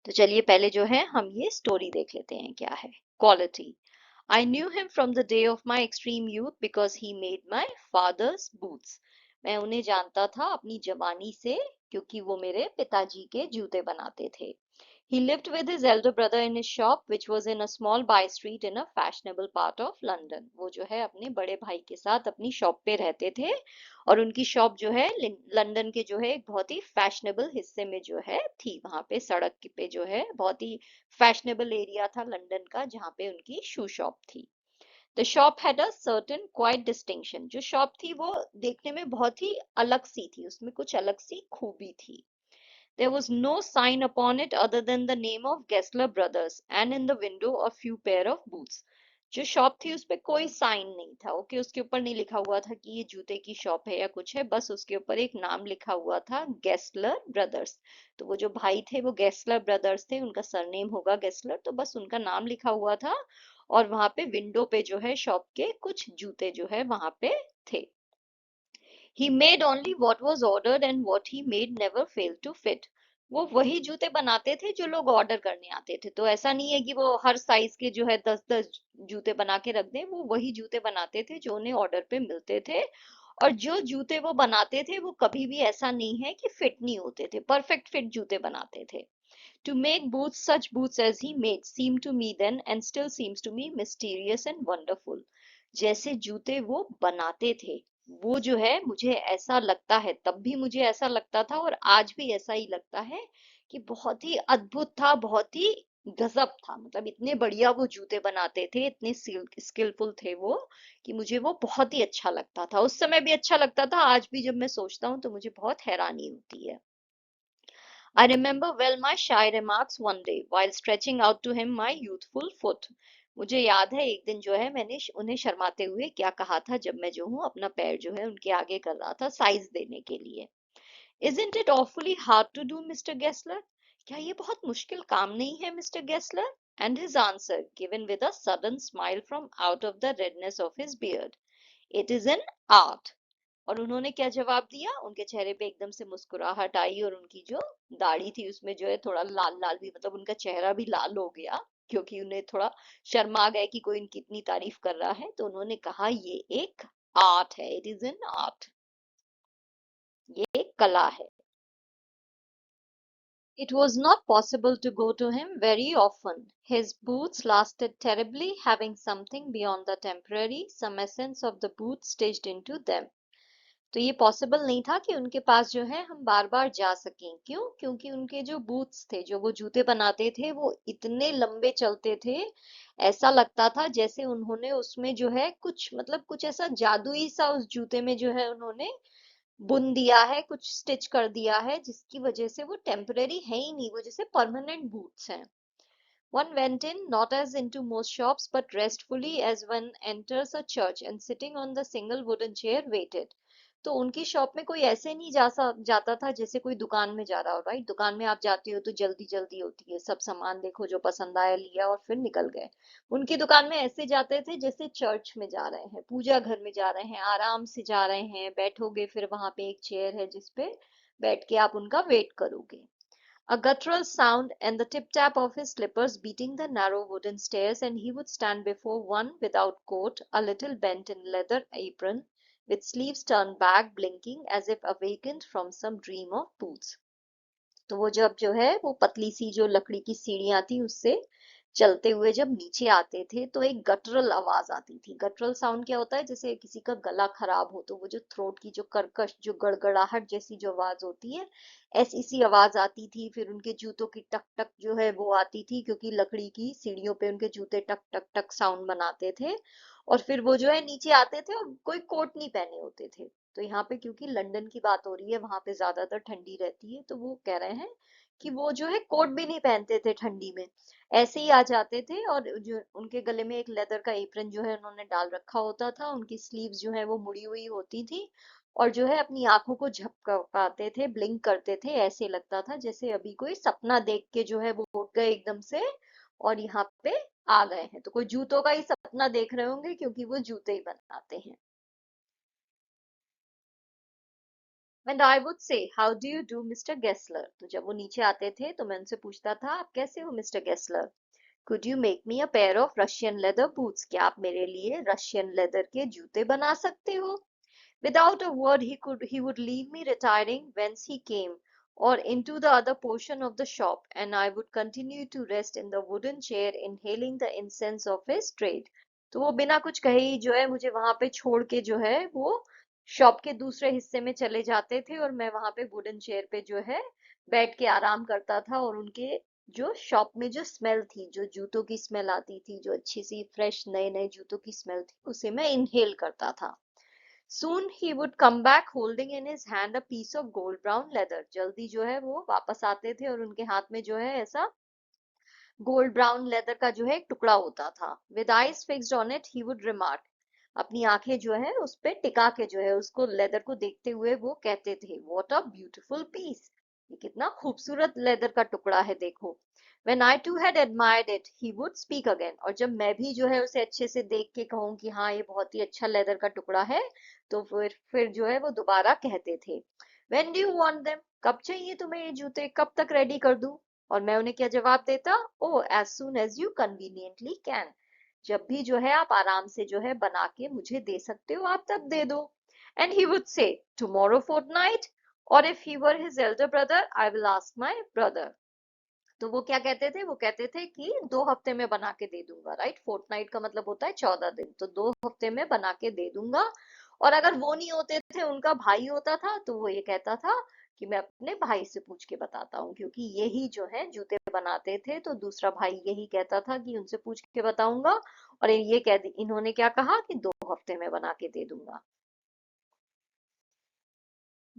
Speaker 1: तो चलिए पहले जो है हम ये स्टोरी देख लेते हैं क्या है। Quality. I knew him from the day of my extreme youth because he made my father's boots. मैं उन्हें जानता था अपनी जवानी से, क्योंकि वो मेरे पिताजी के जूते बनाते थे। He lived with his elder brother in his shop, which was in a small by street in a fashionable part of London. वो जो है अपने बड़े भाई के साथ अपनी शॉप पे रहते थे, और उनकी शॉप जो है लंदन के जो है एक बहुत ही फैशनेबल हिस्से में जो है थी। वहां पे सड़क पे जो है बहुत ही फैशनेबल एरिया था लंदन का, जहाँ पे उनकी शू शॉप थी। The shop had a certain quite distinction. जो शॉप थी वो देखने में बहुत ही अलग सी थी, उसमें कुछ अलग सी खूबी थी। There was no sign upon it other than the name of Gessler Brothers, and in the window a few pair of boots. जो शॉप थी उस पे कोई साइन नहीं था, ओके? उसके ऊपर नहीं लिखा हुआ था कि ये जूते की शॉप है या कुछ है, बस उसके ऊपर एक नाम लिखा हुआ था, गेस्लर ब्रदर्स। तो वो जो भाई थे वो गेस्लर ब्रदर्स थे, उनका सरनेम होगा गेस्लर, तो बस उनका नाम लिखा हुआ था। और वहां पे विंडो पे जो है शॉप के कुछ जूते जो है वहां पे थे। He made only what was ordered and what he made never failed to fit. वो वही जूते बनाते थे जो लोग ऑर्डर करने आते थे। तो ऐसा नहीं है कि वो हर साइज के जो है 10-10 जूते बना के रख दें, वो वही जूते बनाते थे जो उन्हें ऑर्डर पे मिलते थे। और जो जूते वो बनाते थे वो कभी भी ऐसा नहीं है कि फिट नहीं होते थे, परफेक्ट फिट जूते बनाते थे। To make boots, such boots as he made, seemed to me then and still seems to me mysterious and wonderful. जैसे जूते वो बनाते थे, वो जो है मुझे ऐसा लगता है, तब भी मुझे ऐसा लगता था और आज भी ऐसा ही लगता है कि बहुत ही अद्भुत था, बहुत ही गजब था। मतलब इतने बढ़िया वो जूते बनाते थे, इतने स्किलफुल थे वो, कि मुझे वो बहुत ही अच्छा लगता था। उस समय भी अच्छा लगता था, आज भी जब मैं सोचता हूँ तो मुझे बहुत हैरानी होती है। I remember well my shy remarks one day while stretching out to him my youthful foot. मुझे याद है एक दिन जो है मैंने उन्हें शर्माते हुए क्या कहा था, जब मैं जो हूँ अपना पैर जो है उनके आगे कर रहा था साइज देने के लिए। Isn't it awfully hard to do, Mr. Gessler? क्या ये बहुत मुश्किल काम नहीं है, mister Gessler? And his answer, given with a sudden smile from out of the redness of his beard. It is an art. और उन्होंने क्या जवाब दिया? उनके चेहरे पे एकदम से मुस्कुराहट आई और उनकी जो दाढ़ी थी उसमें जो है थोड़ा लाल लाल भी, मतलब उनका चेहरा भी लाल हो गया, क्योंकि उन्हें थोड़ा शर्मा गए कि कोई इनकी इतनी तारीफ कर रहा है। तो उन्होंने कहा ये एक आर्ट है, इट इज एन आर्ट, ये एक कला है। It was not possible to go to him very often. His boots lasted terribly, having something beyond the temporary, some essence of the boot stitched into them. तो ये possible नहीं था कि उनके पास जो है हम बार बार जा सकें। क्यों? क्योंकि उनके जो बूट्स थे, जो वो जूते बनाते थे, वो इतने लंबे चलते थे, ऐसा लगता था जैसे उन्होंने उसमें जो है कुछ, मतलब कुछ ऐसा जादुई सा उस जूते में जो है उन्होंने बुन दिया है, कुछ स्टिच कर दिया है, जिसकी वजह से वो टेम्पररी है ही नहीं, वो जैसे परमानेंट बूट्स हैं। One went in, not as into most shops, but restfully as one enters a church, and sitting on the single wooden chair waited. तो उनकी शॉप में कोई ऐसे नहीं जाता था जैसे कोई दुकान में जा रहा हो। राइट, दुकान में आप जाते हो तो जल्दी जल्दी होती है, सब सामान देखो, जो पसंद आया लिया और फिर निकल गए। उनकी दुकान में ऐसे जाते थे जैसे चर्च में जा रहे हैं, पूजा घर में जा रहे हैं, आराम से जा रहे हैं, बैठोगे फिर वहां पे एक चेयर है जिसपे बैठ के आप उनका वेट करोगे। A guttural sound and the tip-tap of his slippers beating the narrow wooden stairs, and he would stand before one without coat, a little bent in leather apron, with sleeves turned back, blinking as if awakened from some dream of boots. तो वो जब जो है वो पतली सी जो लकड़ी की सीढ़ियां थी उससे चलते हुए जब नीचे आते थे तो एक गटरल आवाज आती थी। गटरल साउंड क्या होता है? जैसे किसी का गला खराब हो तो वो जो थ्रोट की जो कर्कश, जो गड़गड़ाहट जैसी जो आवाज होती है, ऐसी सी आवाज आती थी। फिर उनके जूतों की टक टक जो है वो आती थी, क्योंकि लकड़ी की सीढ़ियों पे उनके जूते टक टक टक साउंड बनाते थे। और फिर वो जो है नीचे आते थे और कोई कोट नहीं पहने होते थे। तो यहाँ पे क्योंकि लंदन की बात हो रही है, वहां पे ज्यादातर ठंडी रहती है, तो वो कह रहे हैं कि वो जो है कोट भी नहीं पहनते थे ठंडी में, ऐसे ही आ जाते थे। और जो उनके गले में एक लेदर का एप्रन जो है उन्होंने डाल रखा होता था, उनकी स्लीव्स जो है वो मुड़ी हुई होती थी, और जो है अपनी आंखों को झपकाते थे, ब्लिंक करते थे, ऐसे लगता था जैसे अभी कोई सपना देख के जो है वो उठ गए एकदम से और यहाँ पे आ गए हैं। तो कोई जूतों का ही सपना देख रहे होंगे, क्योंकि वो जूते ही बनाते हैं। And I would say, how do you do, Mr. Gessler? तो जब वो नीचे आते थे तो मैं उनसे पूछता था, आप कैसे हो mister Gessler? Could you make me a pair of Russian leather boots? क्या आप मेरे लिए रशियन लेदर के जूते बना सकते हो? Without a word, he would leave me retiring whence he came, or into the other portion of the shop, and I would continue to rest in the wooden chair, inhaling the incense of his trade. तो वो बिना कुछ कहे ही जो है मुझे वहां पे छोड़ के जो है वो शॉप के दूसरे हिस्से में चले जाते थे, और मैं वहां पे वुडन चेयर पे जो है बैठ के आराम करता था, और उनके जो शॉप में जो स्मेल थी, जो जूतों की स्मेल आती थी, जो अच्छी सी फ्रेश नए नए जूतों की स्मेल थी, उसे मैं इनहेल करता था। Soon he would come back holding in his hand a piece of gold brown leather. जल्दी जो है वो वापस आते थे और उनके हाथ में जो है ऐसा गोल्ड ब्राउन लेदर का जो है एक टुकड़ा होता था। With eyes fixed on it, he would remark. अपनी आंखें जो है उस पे टिका के जो है उसको लेदर को देखते हुए वो कहते थे, What a beautiful piece! ये कितना खूबसूरत लेदर का टुकड़ा है, देखो। When I too had admired it, he would speak again. और जब मैं भी जो है उसे अच्छे से देख के कहूँ कि हाँ ये बहुत ही अच्छा लेदर का टुकड़ा है, तो फिर जो है वो दोबारा कहते थे, When do you want them? कब चाहिए तुम्हें ये जूते? कब तक रेडी कर दूं? और मैं उन्हें क्या जवाब देता? Oh, as soon as you conveniently can. जब भी जो है आप आराम से जो है बना के मुझे दे सकते हो, आप तब दे दो। And he would say, tomorrow fortnight, or if he were his elder brother, I will ask my brother. तो वो क्या कहते थे, वो कहते थे कि 2 हफ्ते में बना के दे दूंगा, राइट। फोर्टनाइट का मतलब होता है 14 दिन, तो 2 हफ्ते में बना के दे दूंगा। और अगर वो नहीं होते थे, उनका भाई होता था, तो वो ये कहता था कि मैं अपने भाई से पूछ के बताता हूँ, क्योंकि यही जो है जूते बनाते थे, तो दूसरा भाई यही कहता था कि उनसे पूछ के बताऊंगा। और ये इन्होंने क्या कहा कि 2 हफ्ते में बना के दे दूंगा।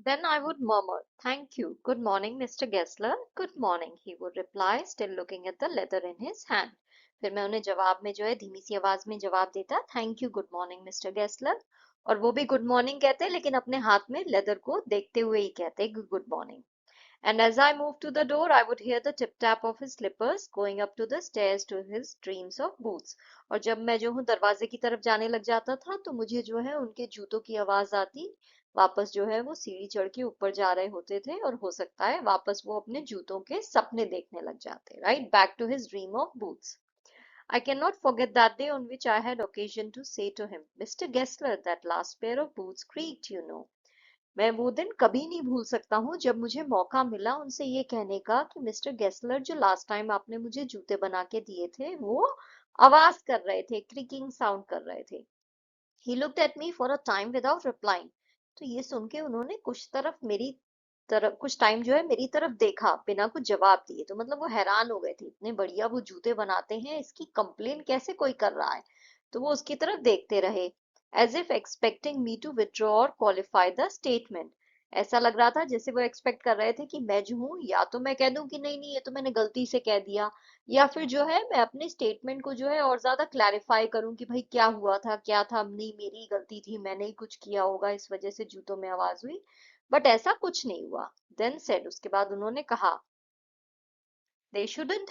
Speaker 1: Then I would murmur, "Thank you. Good morning, Mr. Gessler." "Good morning," he would reply, still looking at the letter in his hand. फिर मैं उन्हें जवाब में जो है धीमी सी आवाज में जवाब देता, "thank you, good morning mister Gessler." और वो भी गुड मॉर्निंग कहते, लेकिन अपने हाथ में लेदर को देखते हुए ही कहते good morning. And as I moved to the door, I would hear the tip tap of his slippers going up to the stairs to his dreams of boots. और जब मैं जो हूँ दरवाजे की तरफ जाने लग जाता था, तो मुझे जो है उनके जूतों की आवाज आती। वापस जो है वो सीढ़ी चढ़ के ऊपर जा रहे होते थे, और हो सकता है वापस वो अपने जूतों के सपने देखने लग जाते, right, back to his dream of boots. I cannot forget that day on which I had occasion to say to him, "Mr. Gessler, that last pair of boots creaked, you know." मैं वो दिन कभी नहीं भूल सकता हूँ जब मुझे मौका मिला उनसे ये कहने का कि मिस्टर गेस्लर, जो लास्ट टाइम आपने मुझे जूते बना के दिए थे, वो आवाज कर रहे थे, क्रिकिंग साउंड कर रहे थे। He looked at me for a time without replying. तो ये सुन के उन्होंने कुछ टाइम जो है मेरी तरफ देखा बिना कुछ जवाब दिए। तो मतलब वो हैरान हो गए थे, इतने बढ़िया वो जूते बनाते हैं, इसकी कंप्लेन कैसे कोई कर रहा है। तो वो उसकी तरफ देखते रहे, as if expecting me to withdraw or qualify the statement। ऐसा लग रहा था जैसे वो एक्सपेक्ट कर रहे थे कि मैं जो हूँ, या तो मैं कह दूं कि नहीं नहीं ये तो मैंने गलती से कह दिया, या फिर जो है मैं अपने स्टेटमेंट को जो है और ज्यादा क्लैरिफाई करूं कि भाई क्या हुआ था, क्या था, नहीं मेरी गलती थी, मैंने ही कुछ किया होगा, इस वजह से जूतों में आवाज हुई। बट ऐसा कुछ नहीं हुआ। देन सेड, उसके बाद उन्होंने कहा, it shouldn't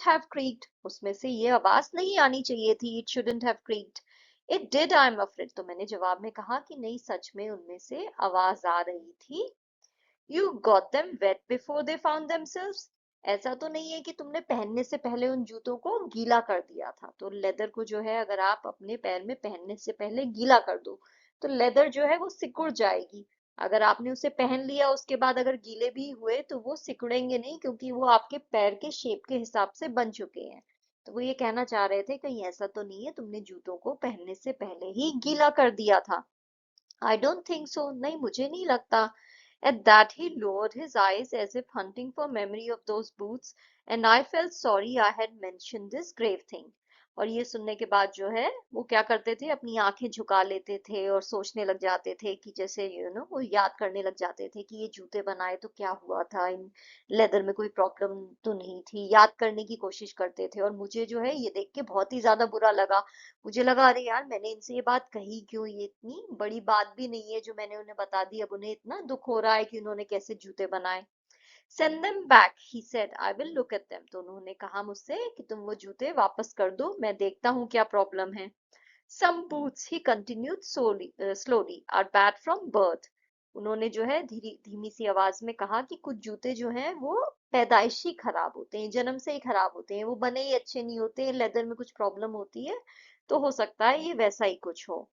Speaker 1: have creaked, उसमें से ये आवाज नहीं आनी चाहिए थी, it shouldn't have creaked, it did, I'm afraid। तो मैंने जवाब में कहा कि नहीं, सच में उनमें से आवाज आ रही थी। You got them wet before they found themselves। ऐसा तो नहीं है कि तुमने पहनने से पहले उन जूतों को गीला कर दिया था। तो लेदर को जो है अगर आप अपने पैर में पहनने से पहले गीला कर दो, तो लेदर जो है वो सिकुड़ जाएगी। अगर आपने उसे पहन लिया उसके बाद अगर गीले भी हुए, तो वो सिकुड़ेंगे नहीं, क्योंकि वो आपके पैर के शेप के हिसाब से बन चुके हैं। तो वो ये कहना चाह रहे थे कहीं ऐसा तो नहीं है तुमने जूतों को पहनने से पहले ही गीला कर दिया था। I don't think so, नहीं मुझे नहीं लगता। At that he lowered his eyes as if hunting for memory of those boots, and I felt sorry I had mentioned this grave thing। और ये सुनने के बाद जो है वो क्या करते थे, अपनी आंखें झुका लेते थे और सोचने लग जाते थे कि जैसे वो याद करने लग जाते थे कि ये जूते बनाए तो क्या हुआ था, इन लेदर में कोई प्रॉब्लम तो नहीं थी, याद करने की कोशिश करते थे। और मुझे जो है ये देख के बहुत ही ज्यादा बुरा लगा। मुझे लगा अरे यार मैंने इनसे ये बात कही क्यों, ये इतनी बड़ी बात भी नहीं है जो मैंने उन्हें बता दी, अब उन्हें इतना दुख हो रहा है कि उन्होंने कैसे जूते बनाए। Send them back, he said, I will look at them। तो उन्होंने कहा मुझसे कि तुम वो जूते वापस कर दो, मैं देखता हूँ क्या प्रॉब्लम है। Some boots, he continued slowly, are bad from birth। उन्होंने जो है धीमी सी आवाज में कहा कि कुछ जूते जो हैं वो पैदाइशी खराब होते हैं, जन्म से ही खराब होते हैं, वो बने ही अच्छे नहीं होते, लेदर में कुछ प्रॉब्लम होती है, तो हो सकता है ये वैसा ही कुछ हो।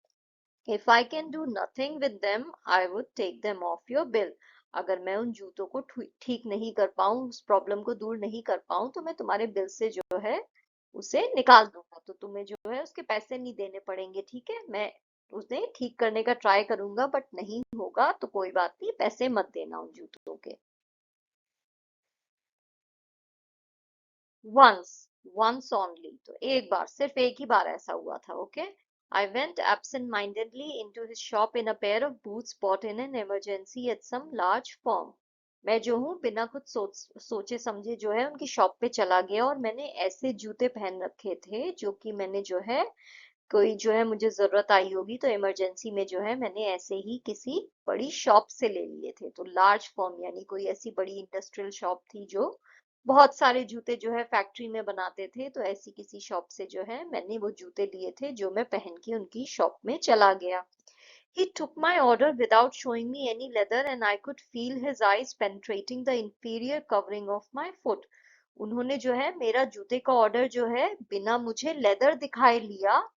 Speaker 1: If I can do nothing with them, I would take them off your bill। अगर मैं उन जूतों को ठीक नहीं कर पाऊं, उस प्रॉब्लम को दूर नहीं कर पाऊं, तो मैं तुम्हारे बिल से जो है उसे निकाल दूंगा। तो तुम्हें जो है उसके पैसे नहीं देने पड़ेंगे, ठीक है। मैं उसे ठीक करने का ट्राई करूंगा, बट नहीं होगा तो कोई बात नहीं, पैसे मत देना उन जूतों के। वंस, वंस ओनली, तो एक बार, सिर्फ एक ही बार ऐसा हुआ था, okay. I went absent-mindedly into his shop in a pair of boots bought in an emergency at some large firm। मैं जो हूँ बिना कुछ सोचे समझे जो है उनकी शॉप पे चला गया, और मैंने ऐसे जूते पहन रखे थे जो कि मैंने जो है कोई जो है मुझे जरूरत आई होगी तो इमरजेंसी में जो है मैंने ऐसे ही किसी बड़ी शॉप से ले लिए थे। तो लार्ज फर्म यानी कोई ऐसी बड़ी इंडस्ट्रियल शॉप थी जो बहुत सारे जूते जो है फैक्ट्री में बनाते थे, तो ऐसी किसी शॉप से जो है मैंने वो जूते लिए थे जो मैं पहन के उनकी शॉप में चला गया। He took my order without showing me any leather, and I could feel his eyes penetrating the inferior covering of my foot। उन्होंने जो है मेरा जूते का ऑर्डर जो है बिना मुझे लेदर दिखाए लिया,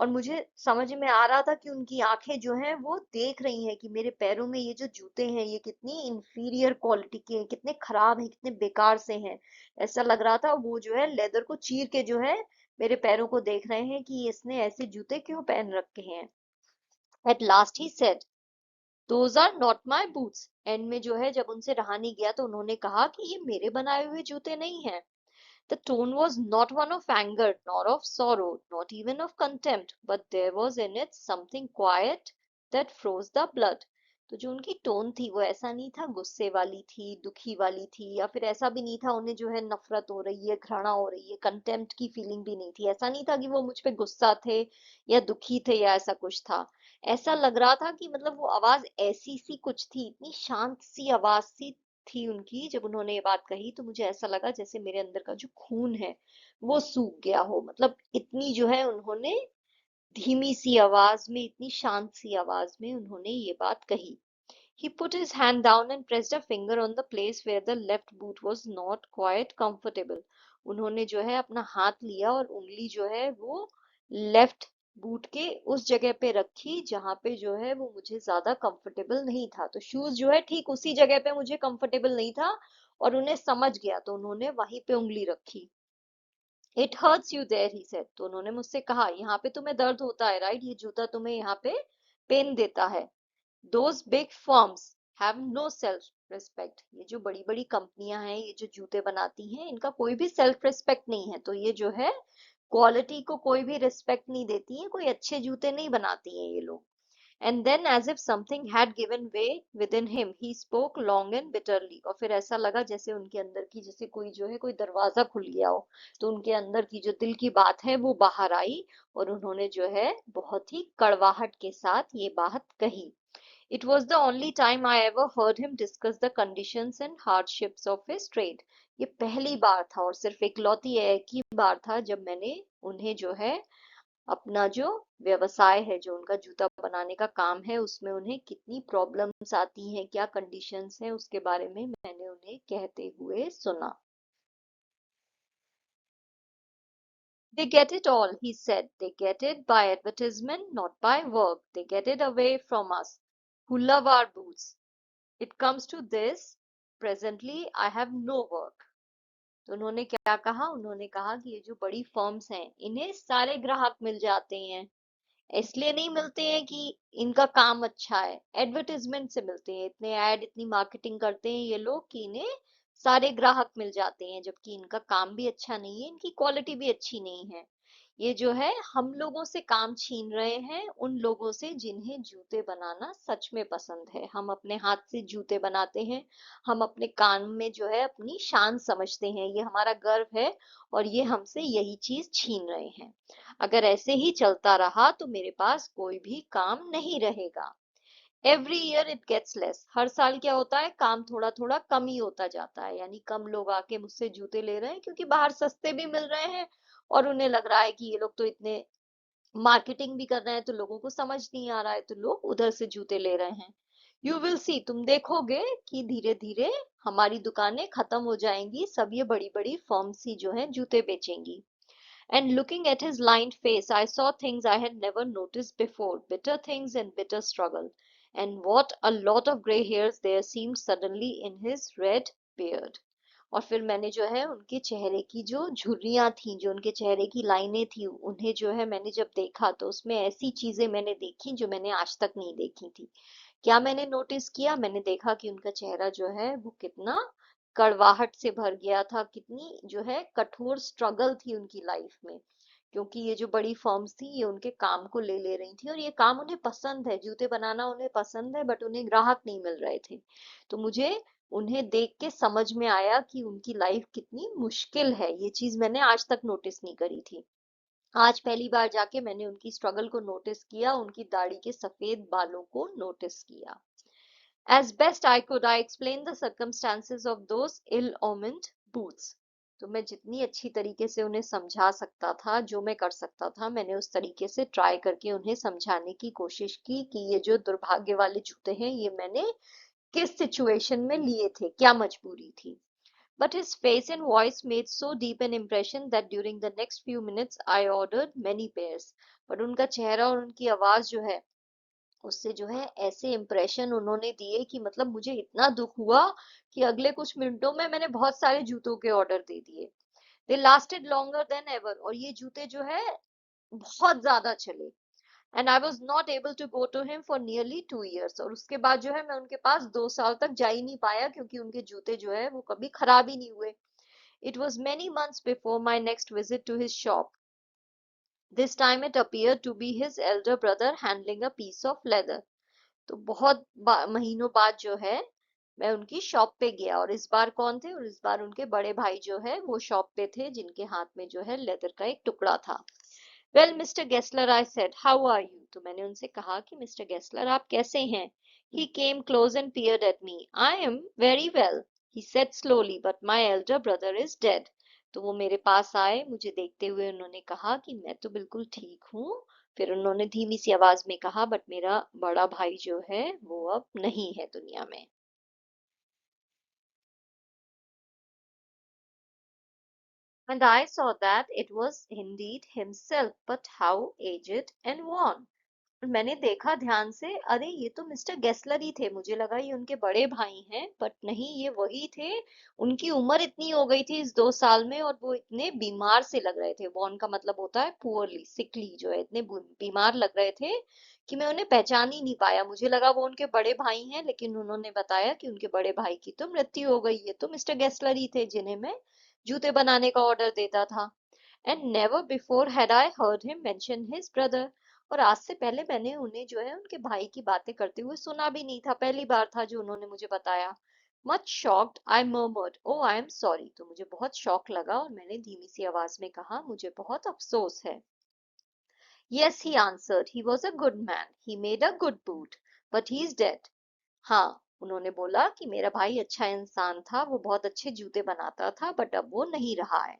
Speaker 2: और मुझे समझ में आ रहा था कि उनकी आंखें जो हैं वो देख रही हैं कि मेरे पैरों में ये जो जूते हैं ये कितनी इंफीरियर क्वालिटी के हैं, कितने खराब हैं, कितने बेकार से हैं। ऐसा लग रहा था वो जो है लेदर को चीर के जो है मेरे पैरों को देख रहे हैं कि इसने ऐसे जूते क्यों पहन रखे हैं। At last he said, those are not my boots. And में जो है जब उनसे रहा नहीं गया तो उन्होंने कहा कि ये मेरे बनाए हुए जूते नहीं हैं। The tone was not one of anger, nor of sorrow, not even of contempt, but there was in it something quiet that froze the blood. तो जो उनकी टोन थी वो ऐसा नहीं था गुस्से वाली थी, दुखी वाली थी, या फिर ऐसा भी नहीं था उन्हें जो है नफरत हो रही है, घृणा हो रही है, कंटेम्प्ट की फीलिंग भी नहीं थी। ऐसा नहीं था कि वो मुझ पे गुस्सा थे या दुखी थे या ऐसा कुछ था। ऐसा लग रहा था कि मतलब वो आवाज ऐसी सी कुछ थी, इतनी शांत सी आवाज सी थी उनकी। जब उन्होंने ये बात कही तो मुझे ऐसा लगा जैसे मेरे अंदर का जो खून है वो सूख गया हो। मतलब इतनी जो है उन्होंने धीमी सी आवाज में, इतनी शांत सी आवाज में उन्होंने ये बात कही। He put his hand down and pressed a finger on the place where the left boot was not quite comfortable. उन्होंने जो है अपना हाथ लिया और उंगली जो है वो लेफ्ट बूट के उस जगह पे रखी जहां पे जो है वो मुझे ज्यादा कंफर्टेबल नहीं था। तो शूज जो है ठीक उसी जगह पे मुझे कंफर्टेबल नहीं था और उन्हें समझ गया तो उन्होंने वहीं पे उंगली रखी। It hurts you there he said. तो उन्होंने मुझसे कहा यहाँ पे तुम्हें दर्द होता है राइट, ये जूता तुम्हें यहाँ पे पेन देता है। Those big firms have no self respect। ये जो बड़ी बड़ी कंपनियां हैं, ये जो जूते बनाती हैं, इनका कोई भी सेल्फ रिस्पेक्ट नहीं है। तो ये जो है क्वालिटी को कोई भी रिस्पेक्ट नहीं देती है, कोई अच्छे जूते नहीं बनाती हैं ये लोग। And then as if something had given way within him, he spoke long and bitterly। और फिर ऐसा लगा जैसे उनके अंदर की, जैसे कोई जो है कोई दरवाजा खुल गया हो, तो उनके अंदर की जो दिल की बात है वो बाहर आई और उन्होंने जो है बहुत ही कड़वाहट के साथ ये बात कही। It was the only time I ever heard him discuss the conditions and hardships of his trade। ये पहली बार था और सिर्फ इकलौती एक ही बार था जब मैंने उन्हें जो है अपना जो व्यवसाय है, जो उनका जूता बनाने का काम है, उसमें उन्हें कितनी प्रॉब्लम्स आती हैं, क्या कंडीशंस हैं, उसके बारे में मैंने उन्हें कहते हुए सुना। They get it all, he said. They get it by advertisement, not by work. They get it away from us, who love our boots. It comes to this, presently I have no work। तो उन्होंने क्या कहा, उन्होंने कहा कि ये जो बड़ी फर्म्स हैं इन्हें सारे ग्राहक मिल जाते हैं। इसलिए नहीं मिलते हैं कि इनका काम अच्छा है, एडवर्टाइजमेंट से मिलते हैं। इतने ऐड, इतनी मार्केटिंग करते हैं ये लोग कि इन्हें सारे ग्राहक मिल जाते हैं, जबकि इनका काम भी अच्छा नहीं है, इनकी क्वालिटी भी अच्छी नहीं है। ये जो है हम लोगों से काम छीन रहे हैं, उन लोगों से जिन्हें जूते बनाना सच में पसंद है। हम अपने हाथ से जूते बनाते हैं, हम अपने काम में जो है अपनी शान समझते हैं, ये हमारा गर्व है, और ये हमसे यही चीज छीन रहे हैं। अगर ऐसे ही चलता रहा तो मेरे पास कोई भी काम नहीं रहेगा। Every year it gets less. हर साल क्या होता है, काम थोड़ा थोड़ा कम ही होता जाता है, यानी कम लोग आके मुझसे जूते ले रहे हैं क्योंकि बाहर सस्ते भी मिल रहे हैं और उन्हें लग रहा है कि ये लोग तो इतने मार्केटिंग भी कर रहे हैं तो लोगों को समझ नहीं आ रहा है, तो लोग उधर से जूते ले रहे हैं। यू विल सी, तुम देखोगे कि धीरे धीरे हमारी दुकानें खत्म हो जाएंगी, सब ये बड़ी बड़ी फर्म्स ही जो है जूते बेचेंगी। And looking at his lined face, I saw things I had never noticed before, bitter things and bitter struggle. And what a lot of grey hairs there seemed suddenly in his red beard। और फिर मैंने जो है उनके चेहरे की जो झुर्रियां थी, जो उनके चेहरे की लाइनें थी, उन्हें जो है मैंने जब देखा तो उसमें ऐसी चीजें मैंने देखी जो मैंने आज तक नहीं देखी थी। क्या मैंने नोटिस किया, मैंने देखा कि उनका चेहरा जो है वो कितना कड़वाहट से भर गया था, कितनी जो है कठोर स्ट्रगल थी उनकी लाइफ में। क्योंकि ये जो बड़ी फर्म्स थी ये उनके काम को ले ले रही थी और ये काम उन्हें पसंद है, जूते बनाना उन्हें पसंद है, बट उन्हें ग्राहक नहीं मिल रहे थे। तो मुझे उन्हें देख के समझ में आया कि उनकी लाइफ कितनी मुश्किल है। ये चीज मैंने आज तक नोटिस नहीं करी थी। आज पहली बार जाके मैंने उनकी स्ट्रगल को नोटिस किया, उनकी दाढ़ी के सफेद बालों को नोटिस किया। As best I could, I explained the circumstances of those ill-omened boots। तो मैं जितनी अच्छी तरीके से उन्हें समझा सकता था, जो मैं कर सकता था, मैंने उस तरीके से ट्राई करके उन्हें समझाने की कोशिश की कि ये जो दुर्भाग्य वाले जूते हैं ये मैंने किस सिचुएशन में लिए थे, क्या मजबूरी थी। But his face and voice made so deep an impression that during the next few minutes I ordered many pairs. पर उनका चेहरा और उनकी आवाज जो है उससे जो है ऐसे इम्प्रेशन उन्होंने दिए कि मतलब मुझे इतना दुख हुआ कि अगले कुछ मिनटों में मैंने बहुत सारे जूतों के ऑर्डर दे दिए. They lasted longer than ever, और ये जूते जो है बहुत ज्यादा चले. And I was not able to go to him for nearly 2 years, और उसके बाद जो है मैं उनके पास 2 साल तक जा ही नहीं पाया क्योंकि उनके जूते जो है वो कभी खराब ही नहीं हुए. It was many months before my next visit to his shop. This time it appeared to be his elder brother handling a piece of leather. तो बहुत महीनों बाद जो है मैं उनकी शॉप पे गया, और इस बार कौन थे, और इस बार उनके बड़े भाई जो है वो शॉप पे थे जिनके हाथ में जो है लेदर का एक टुकड़ा था. Well Mister Gessler, I said, how are you? तो मैंने उनसे कहा कि मिस्टर गेस्लर आप कैसे हैं? He came close and peered at me. I am very well, he said slowly, but my elder brother is dead. तो वो मेरे पास आए, मुझे देखते हुए उन्होंने कहा कि मैं तो बिल्कुल ठीक हूँ. फिर उन्होंने धीमी सी आवाज में कहा, बट मेरा बड़ा भाई जो है वो अब नहीं है दुनिया में. And I saw that it was indeed himself, but how aged and worn. और मैंने देखा ध्यान से, अरे ये तो मिस्टर गेस्लर ही थे. मुझे लगा ये उनके बड़े भाई हैं, बट नहीं, ये वही थे. उनकी उम्र इतनी हो गई थी इस 2 साल में, और वो इतने बीमार से लग रहे थे. वॉन का मतलब होता है पुअरली, सिकली, जो है इतने बीमार लग रहे थे कि मैं उन्हें पहचान ही नहीं पाया. मुझे लगा वो उनके बड़े भाई हैं, लेकिन उन्होंने बताया कि उनके बड़े भाई की तो मृत्यु हो गई है. तो मिस्टर गेस्लर ही थे जिन्हें मैं जूते बनाने का ऑर्डर देता था. And never before had I heard him mention his brother. और आज से पहले मैंने उन्हें जो है उनके भाई की बातें करते हुए सुना भी नहीं था. पहली बार था जो उन्होंने मुझे बताया. Much shocked I murmured, oh I am sorry. तो मुझे बहुत शौक लगा और मैंने धीमी सी आवाज में कहा, मुझे बहुत अफसोस है. Yes, he answered, he was a good man, he made a good boot, but he is dead. हाँ, उन्होंने बोला कि मेरा भाई अच्छा इंसान था, वो बहुत अच्छे जूते बनाता था, बट अब वो नहीं रहा है.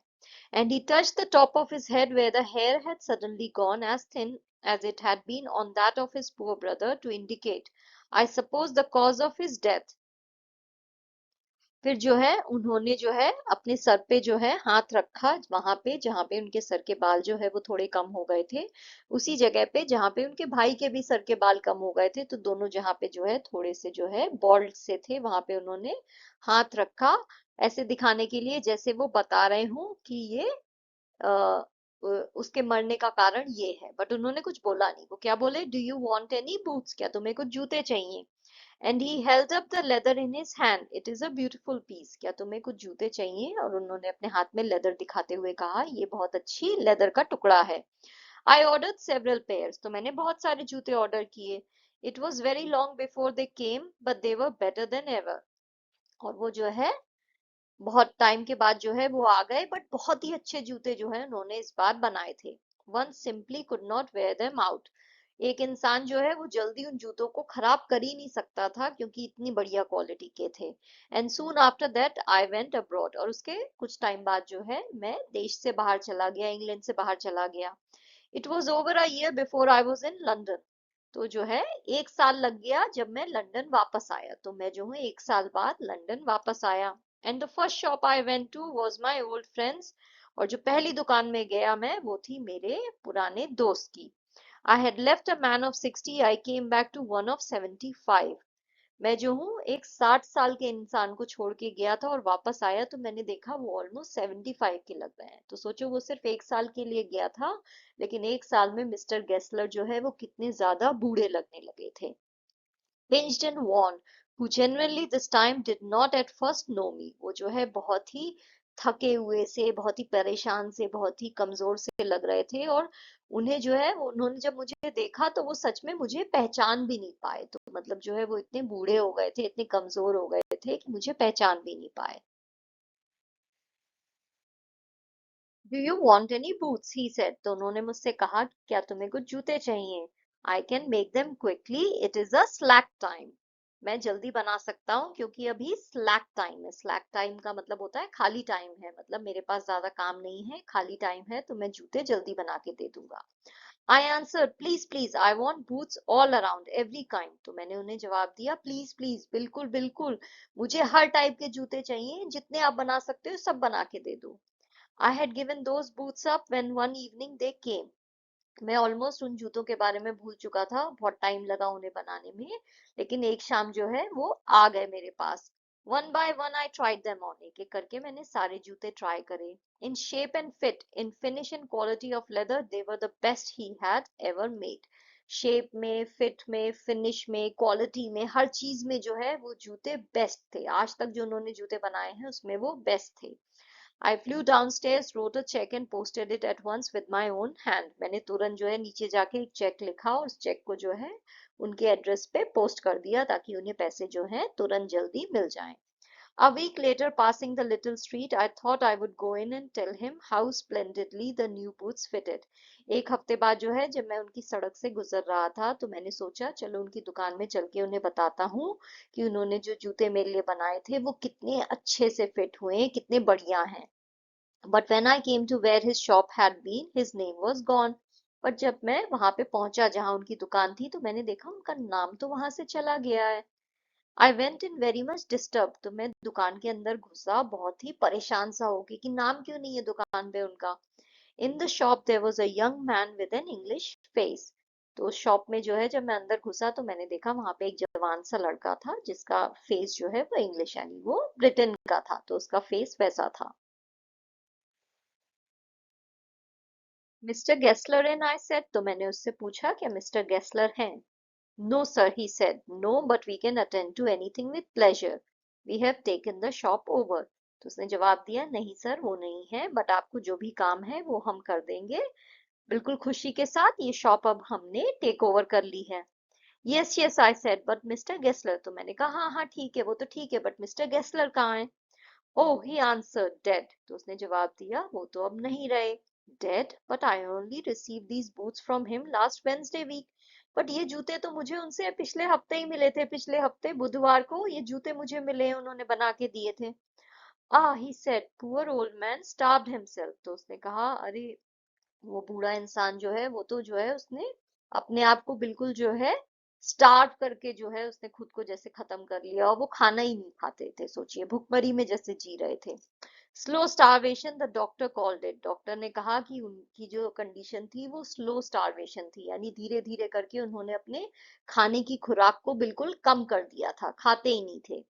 Speaker 2: And he touched the top of his head where the hair had suddenly gone as thin as it had been on that of his poor brother, to indicate, I suppose, the cause of his death. फिर जो है उन्होंने जो है अपने sir पे जो है हाथ रखा, वहां पे जहां पे उनके सर के बाल जो है वो थोड़े कम हो गए थे, उसी जगह पे जहां पे उनके भाई के भी सर के बाल कम हो गए थे. तो दोनों जहां पे जो है थोड़े से जो है बॉल्ड से थे, वहां पे उन्होंने हाथ रखा, ऐसे दिखाने के लिए जैसे वो बता रहे हूँ कि ये अ, उसके मरने का कारण ये है. बट उन्होंने कुछ बोला नहीं. वो क्या बोले, do you want any boots? क्या तुम्हें कुछ जूते चाहिए? And he held up the leather in his hand, it is a beautiful piece. क्या तुम्हें कुछ जूते चाहिए? और उन्होंने अपने हाथ में लेदर दिखाते हुए कहा, ये बहुत अच्छी लेदर का टुकड़ा है. I ordered several pairs. तो मैंने बहुत सारे जूते ऑर्डर किए. It was very long before they came, but they were better than ever. और वो जो है बहुत टाइम के बाद जो है वो आ गए, बट बहुत ही अच्छे जूते जो है उन्होंने इस बार बनाए थे. One simply could not wear them out. एक इंसान जो है वो जल्दी उन जूतों को खराब कर ही नहीं सकता था क्योंकि इतनी बढ़िया क्वालिटी के थे. And soon after that I went abroad. और उसके कुछ टाइम बाद जो है मैं देश से बाहर चला गया, इंग्लैंड से बाहर चला गया. It was over a year before I was in London. तो जो है 1 साल लग गया जब मैं लंदन वापस आया. तो मैं जो हूँ 1 साल बाद लंदन वापस आया. And the first shop I went to was my old friends. और जो पहली दुकान में गया मैं वो थी मेरे पुराने दोस्त की. I had left a man of 60, I came back to one of 75. मैं जो हूँ एक 60 साल के इंसान को छोड़ के गया था और वापस आया तो मैंने देखा वो ऑलमोस्ट 75 के लग रहे हैं. तो सोचो वो सिर्फ 1 साल के लिए गया था, लेकिन 1 साल में मिस्टर गेस्लर जो है वो कितने ज्यादा बूढ़े लगने लगे थे. Pinched and worn, who genuinely this time did not at first know me. वो जो है बहुत ही थके हुए से, बहुत ही परेशान से, बहुत ही कमजोर से लग रहे थे. और उन्हें जो है उन्होंने जब मुझे देखा तो वो सच में मुझे पहचान भी नहीं पाए. तो मतलब जो है वो इतने बूढ़े हो गए थे, इतने कमजोर हो गए थे कि मुझे पहचान भी नहीं पाए. Do you want any boots? He said. तो उन्होंने मुझसे कहा, क्या तुम्हें कुछ जूते चाहिए? I can make them quickly, it is a slack time. मैं जल्दी बना सकता हूँ क्योंकि अभी स्लैक टाइम है। स्लैक टाइम का मतलब होता है खाली टाइम है, मतलब मेरे पास ज्यादा काम नहीं है, खाली टाइम है, तो मैं जूते जल्दी बना के दे दूंगा। I answer, please please, I want boots all around every kind. तो मैंने उन्हें जवाब दिया, प्लीज प्लीज, बिल्कुल बिल्कुल, मुझे हर टाइप के जूते चाहिए, जितने आप बना सकते हो सब बना के दे दो। I had given those boots up when one evening they came. मैं ऑलमोस्ट उन जूतों के बारे में भूल चुका था, बहुत टाइम लगा उन्हें बनाने में, लेकिन एक शाम जो है वो आ गए मेरे पास। One by one I tried them on, एक एक करके मैंने सारे जूते ट्राई करे। In shape and fit, in finish and quality of leather, they were the best he had ever made. Shape में, फिट में, फिनिश में, क्वालिटी में, हर चीज में जो है वो जूते बेस्ट थे। आज तक जो उन्होंने जूते बनाए हैं उसमें वो बेस्ट थे। I flew downstairs, wrote a check and posted it at once with my own hand. मैंने तुरंत जो है नीचे जाके एक चेक लिखा और उस चेक को जो है उनके एड्रेस पे पोस्ट कर दिया ताकि उन्हें पैसे जो है तुरंत जल्दी मिल जाएं। A week later, passing the little street, I thought I would go in and tell him how splendidly the new boots fitted. एक हफ्ते बाद जो है जब मैं उनकी सड़क से गुजर रहा था तो मैंने सोचा चलो उनकी दुकान में चल के उन्हें बताता हूँ कि उन्होंने जो जूते मेरे लिए बनाए थे वो कितने अच्छे से फिट हुए, कितने बढ़िया हैं। But when I came to where his shop had been, his name was gone. पर जब मैं वहां पे पहुंचा जहां उनकी दुकान थी तो मैंने देखा उनका नाम तो वहां से चला गया है। I went in very much disturb, तो मैं दुकान के अंदर घुसा बहुत ही परेशान सा होके कि नाम क्यों नहीं है दुकान पे उनका। In the shop there was a young man with an English face. तो उस शॉप में जो है जब मैं अंदर घुसा तो मैंने देखा वहां पे एक जवान सा लड़का था जिसका फेस जो है वो इंग्लिश यानी वो ब्रिटेन का था, तो उसका फेस वैसा था। Mister Gessler and I said, तो मैंने उससे पूछा क्या मिस्टर गेस्लर हैं? No sir, he said, no but we can attend to anything with pleasure, we have taken the shop over. तो उसने जवाब दिया, नहीं सर वो नहीं है, बट आपको जो भी काम है वो हम कर देंगे, बिल्कुल खुशी के साथ, ये शॉप अब हमने टेक ओवर कर ली है। Yes yes I said, but mister Gessler, तो मैंने कहा हाँ हाँ ठीक है वो तो ठीक है, बट मिस्टर गेस्लर कहाँ है? ओह ही आंसर्ड, डेड, तो उसने जवाब दिया वो तो अब नहीं रहे। Dead, but I only receive these boots from him last Wednesday week. बट ये जूते तो मुझे उनसे पिछले हफ्ते ही मिले थे, पिछले हफ्ते बुधवार को ये जूते मुझे मिले, उन्होंने बना के दिए थे। He said, poor old man starved himself, तो उसने कहा अरे वो बूढ़ा इंसान जो है वो तो जो है उसने अपने आप को बिल्कुल जो है स्टार्व करके जो है उसने खुद को जैसे खत्म कर लिया, और वो खाना ही नहीं खाते थे, सोचिए भुखमरी में जैसे जी रहे थे। Slow starvation the doctor called it, doctor ने कहा कि उनकी जो कंडीशन थी वो स्लो स्टारवेशन थी, यानी धीरे धीरे करके उन्होंने अपने खाने की खुराक को बिल्कुल कम कर दिया था, खाते ही नहीं थे।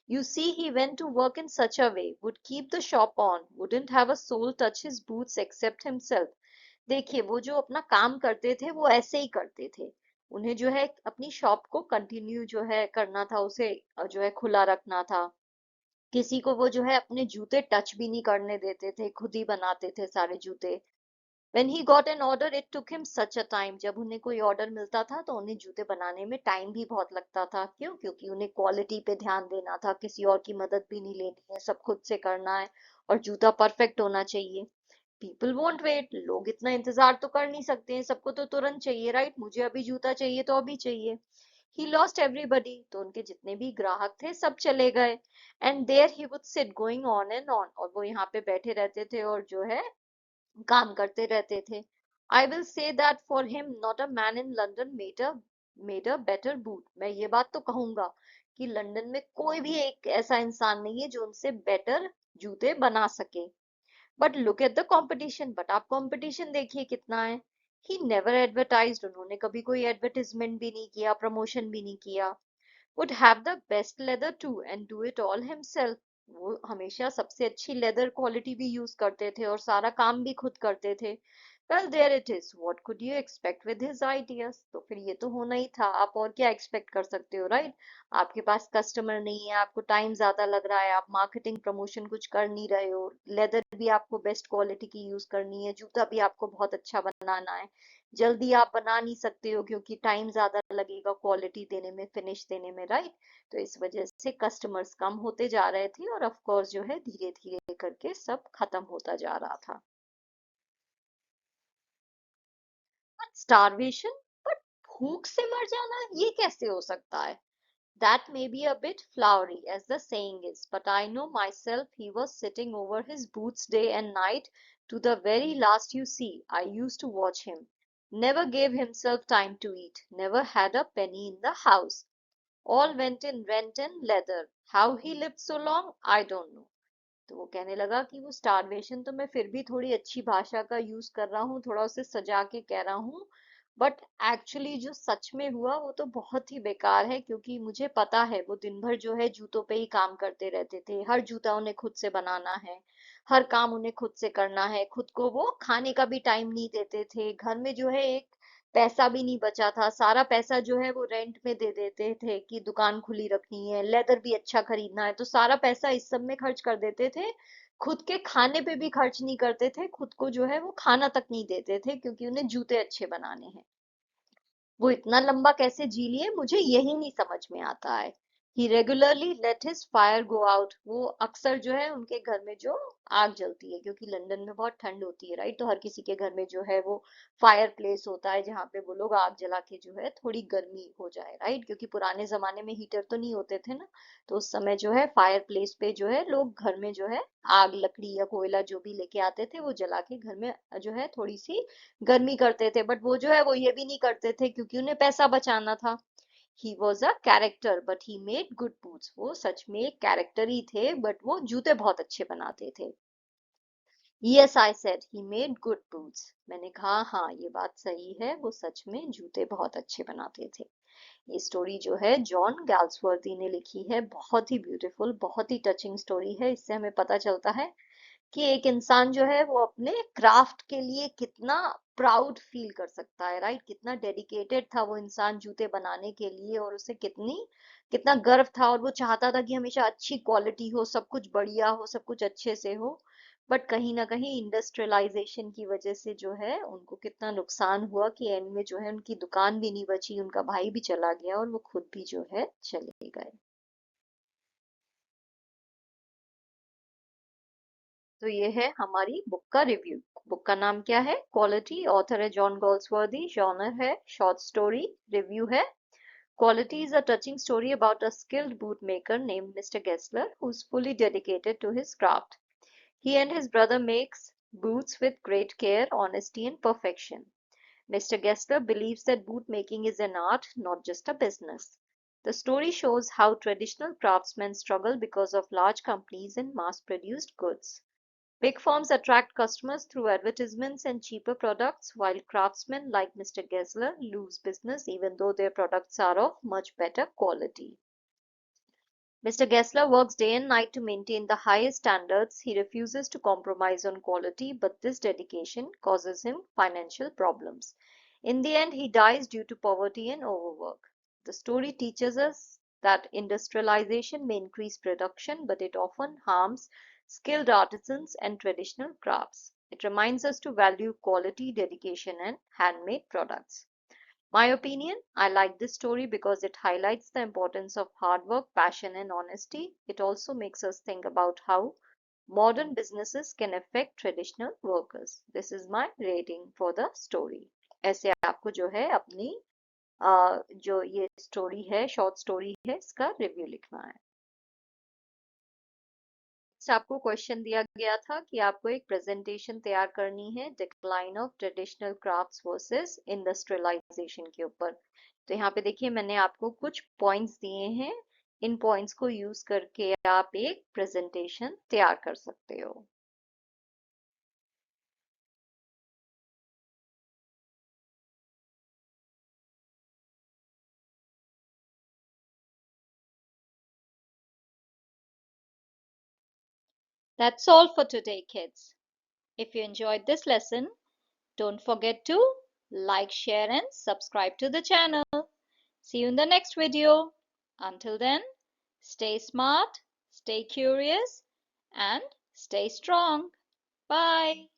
Speaker 2: You see, he went to work in such a way, would keep the shop on, wouldn't have a soul touch his boots except himself. देखिए वो जो अपना काम करते थे वो ऐसे ही करते थे, उन्हें जो है अपनी शॉप को कंटिन्यू जो है करना था, उसे जो है खुला रखना था, किसी को वो जो है अपने जूते टच भी नहीं करने देते थे, खुद ही बनाते थे सारे जूते। When he got an order, it took him such a time. जब उन्हें कोई ऑर्डर मिलता था तो उन्हें जूते बनाने में टाइम भी बहुत लगता था, क्यों? क्योंकि उन्हें क्वालिटी पे ध्यान देना था, किसी और की मदद भी नहीं लेनी है, सब खुद से करना है, और जूता परफेक्ट होना चाहिए। पीपल वोंट वेट, लोग इतना इंतजार तो कर नहीं सकते हैं, सबको तो तुरंत चाहिए, राइट? मुझे अभी जूता चाहिए तो अभी चाहिए। ही लॉस्ट एवरीबडी, तो उनके जितने भी ग्राहक थे सब चले गए। And there he would sit going on and on, और वो यहाँ पे बैठे रहते थे और जो है काम करते रहते थे। I will say that for him not a man in London made a better boot, मैं ये बात तो कहूंगा कि लंदन में कोई भी एक ऐसा इंसान नहीं है जो उनसे बेटर जूते बना सके। But look at the competition, but आप कंपटीशन देखिए कितना है। ही नेवर एडवर्टाइज्ड, उन्होंने कभी कोई एडवर्टाइजमेंट भी नहीं किया, प्रमोशन भी नहीं किया। would have the best leather too and do it all himself, वो हमेशा सबसे अच्छी लेदर क्वालिटी भी यूज करते थे और सारा काम भी खुद करते थे। well there it is, what could you expect with his ideas, तो फिर ये तो होना ही था, आप और क्या एक्सपेक्ट कर सकते हो, राइट? आपके पास कस्टमर नहीं है, आपको टाइम ज्यादा लग रहा है, आप मार्केटिंग प्रमोशन कुछ कर नहीं रहे हो, लेदर भी आपको बेस्ट क्वालिटी की यूज करनी है, जूता भी आपको बहुत अच्छा बनाना है, जल्दी आप बना नहीं सकते हो क्योंकि टाइम ज्यादा लगेगा क्वालिटी देने में, फिनिश देने में, राइट? तो इस वजह से कस्टमर्स कम होते जा रहे थे और ऑफ कोर्स जो है धीरे धीरे करके सब खत्म होता जा रहा था। स्टारवेशन, बट भूख से मर जाना ये कैसे हो सकता है? That may be a bit flowery, as the saying is, but I know myself he was sitting over his boots day and night to the very last you see. I used to watch him. Never gave himself time to eat, never had a penny in the house. All went in rent and leather. How he lived so long, I don't know. तो वो कहने लगा कि वो starvation तो मैं फिर भी थोड़ी अच्छी भाषा का यूज कर रहा हूँ, थोड़ा उसे सजा के कह रहा हूँ, बट एक्चुअली जो सच में हुआ वो तो बहुत ही बेकार है, क्योंकि मुझे पता है वो दिन भर जो है जूतों पे ही काम करते रहते थे। हर जूता उन्हें खुद से बनाना है, हर काम उन्हें खुद से करना है, खुद को वो खाने का भी टाइम नहीं देते थे। घर में जो है एक पैसा भी नहीं बचा था, सारा पैसा जो है वो रेंट में दे देते थे कि दुकान खुली रखनी है, लेदर भी अच्छा खरीदना है, तो सारा पैसा इस सब में खर्च कर देते थे। खुद के खाने पे भी खर्च नहीं करते थे, खुद को जो है वो खाना तक नहीं देते थे, क्योंकि उन्हें जूते अच्छे बनाने हैं। वो इतना लंबा कैसे जी लिए, मुझे यही नहीं समझ में आता है। He regularly let his fire go out. वो अक्सर जो है उनके घर में जो आग जलती है, क्योंकि लंदन में बहुत ठंड होती है, राइट, तो हर किसी के घर में जो है वो फायर प्लेस होता है, जहाँ पे वो लोग आग जला के जो है थोड़ी गर्मी हो जाए, राइट, क्योंकि पुराने जमाने में हीटर तो नहीं होते थे ना, तो उस समय जो है फायर प्लेस पे जो है लोग घर में जो है आग, लकड़ी या कोयला जो भी लेके आते थे, वो जला के घर में जो है थोड़ी सी गर्मी करते थे। बट वो जो है वो ये भी नहीं करते थे, क्योंकि उन्हें पैसा बचाना था। He was a character but he made good boots. वो सच में एक कैरेक्टर ही थे, बट वो जूते बहुत अच्छे बनाते थे। Yes I said he made good boots. मैंने कहा हाँ, ये बात सही है, वो सच में जूते बहुत अच्छे बनाते थे। ये स्टोरी जो है जॉन गैल्सवर्दी ने लिखी है, बहुत ही ब्यूटीफुल, बहुत ही टचिंग स्टोरी है। इससे हमें पता चलता है कि एक इंसान जो है वो अपने क्राफ्ट के लिए कितना प्राउड फील कर सकता है, राइट, कितना डेडिकेटेड था वो इंसान जूते बनाने के लिए, और उसे कितना गर्व था, और वो चाहता था कि हमेशा अच्छी क्वालिटी हो, सब कुछ बढ़िया हो, सब कुछ अच्छे से हो। बट कहीं ना कहीं इंडस्ट्रियलाइजेशन की वजह से जो है उनको कितना नुकसान हुआ कि एंड में जो है उनकी दुकान भी नहीं बची, उनका भाई भी चला गया और वो खुद भी जो है चले गए। तो ये है हमारी बुक का रिव्यू। बुक का नाम क्या है? क्वालिटी। ऑथर है जॉन गोल्सवर्दी। जॉनर है शॉर्ट स्टोरी। रिव्यू है Quality is a touching story about a skilled bootmaker named Mr. Gessler who is fully dedicated to his craft. He and his brother makes boots with great care, honesty and perfection. Mr. Gessler believes that bootmaking is an art, not just a business. The story shows how traditional craftsmen struggle because of large companies and mass-produced goods. Big firms attract customers through advertisements and cheaper products, while craftsmen like Mr. Gessler lose business even though their products are of much better quality. Mr. Gessler works day and night to maintain the highest standards. He refuses to compromise on quality, but this dedication causes him financial problems. In the end, he dies due to poverty and overwork. The story teaches us that industrialization may increase production, but it often harms skilled artisans and traditional crafts. It reminds us to value quality, dedication, and handmade products. My opinion, I like this story because it highlights the importance of hard work, passion, and honesty. It also makes us think about how modern businesses can affect traditional workers. This is my rating for the story. ऐसे आपको जो है अपनी जो ये story है, short story है, इसका रिव्यू लिखना है। आपको क्वेश्चन दिया गया था कि आपको एक प्रेजेंटेशन तैयार करनी है decline of traditional crafts versus industrialisation के ऊपर। तो यहाँ पे देखिए मैंने आपको कुछ पॉइंट्स दिए हैं, इन पॉइंट्स को यूज करके आप एक प्रेजेंटेशन तैयार कर सकते हो। That's all for today, kids. If you enjoyed this lesson, don't forget to like, share, and subscribe to the channel. See you in the next video. Until then, stay smart, stay curious, and stay strong. Bye.